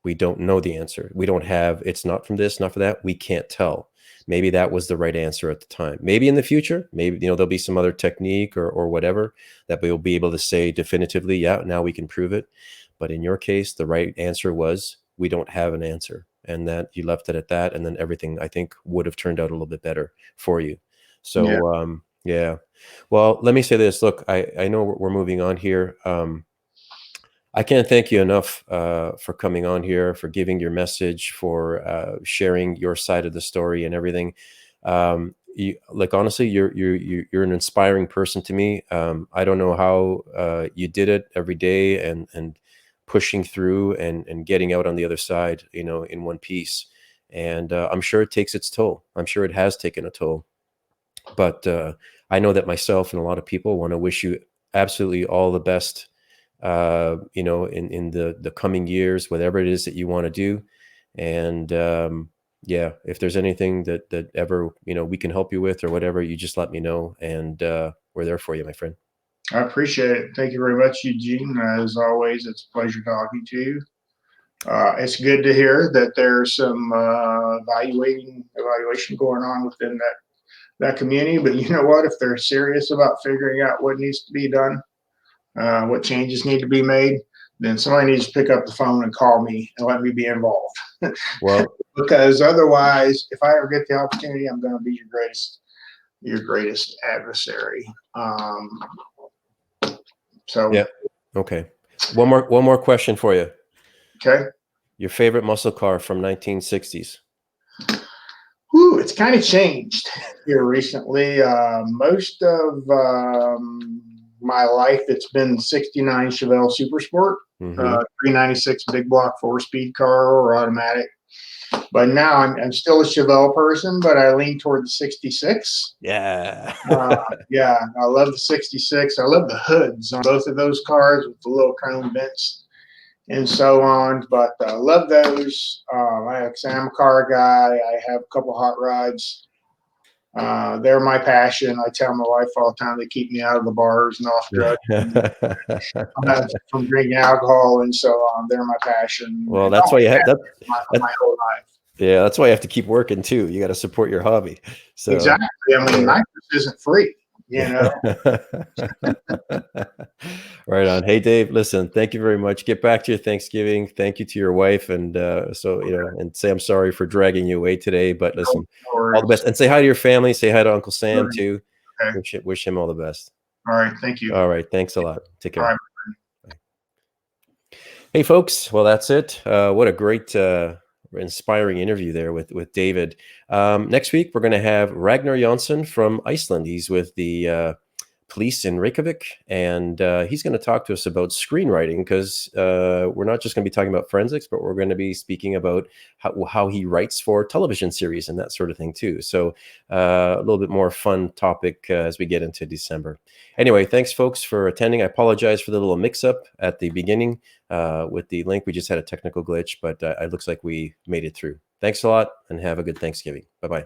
We don't know the answer. We don't have, it's not from this, not for that. We can't tell. Maybe that was the right answer at the time. Maybe in the future, maybe, there'll be some other technique or whatever that we'll be able to say definitively, yeah, now we can prove it. But in your case, the right answer was, we don't have an answer, and that you left it at that. And then everything, I think, would have turned out a little bit better for you. So, yeah. Well, let me say this. Look, I know we're moving on here. I can't thank you enough for coming on here, for giving your message, for sharing your side of the story and everything. Like, honestly, you're an inspiring person to me. I don't know how you did it every day and pushing through and getting out on the other side, in one piece. And I'm sure it takes its toll. I'm sure it has taken a toll. But I know that myself and a lot of people want to wish you absolutely all the best, in the coming years, whatever it is that you want to do. And yeah, if there's anything that ever, we can help you with or whatever, you just let me know. And we're there for you, my friend. I appreciate it. Thank you very much, Eugene. As always, it's a pleasure talking to you. It's good to hear that there's some evaluation going on within that community. But you know what? If they're serious about figuring out what needs to be done, what changes need to be made, then somebody needs to pick up the phone and call me and let me be involved. Well, because otherwise, if I ever get the opportunity, I'm going to be your greatest adversary. So yeah. Okay. One more question for you. Okay. Your favorite muscle car from 1960s? Whew, it's kind of changed here recently. Most of my life, it's been 69 Chevelle Super Sport, 396 big block 4-speed car or automatic. But now I'm still a Chevelle person, but I lean toward the 66. Yeah. Yeah, I love the 66. I love the hoods on both of those cars with the little chrome vents and so on. But I love those. I'm a car guy. I have a couple hot rods. They're my passion. I tell my wife all the time they keep me out of the bars and off drugs from drinking alcohol and so on. They're my passion. Well, that's why you have that. My whole life. Yeah, that's why you have to keep working too. You got to support your hobby. So exactly. I mean, life isn't free. Right on. Hey, Dave, listen, thank you very much. Get back to your Thanksgiving. Thank you to your wife. And and say I'm sorry for dragging you away today, but listen, all the best. And say hi to your family. Say hi to Uncle Sam too. Okay. Wish him all the best. All right. Thank you. All right. Thanks a lot. Take care. All right. Hey, folks. Well, that's it. What a great, inspiring interview there with David. Next week, we're going to have Ragnar Jonsson from Iceland. He's with the police in Reykjavik, and he's going to talk to us about screenwriting, because we're not just going to be talking about forensics, but we're going to be speaking about how he writes for television series and that sort of thing too. So a little bit more fun topic as we get into December. Anyway, thanks folks for attending. I apologize for the little mix-up at the beginning with the link. We just had a technical glitch, but it looks like we made it through. Thanks a lot, and have a good Thanksgiving. Bye-bye.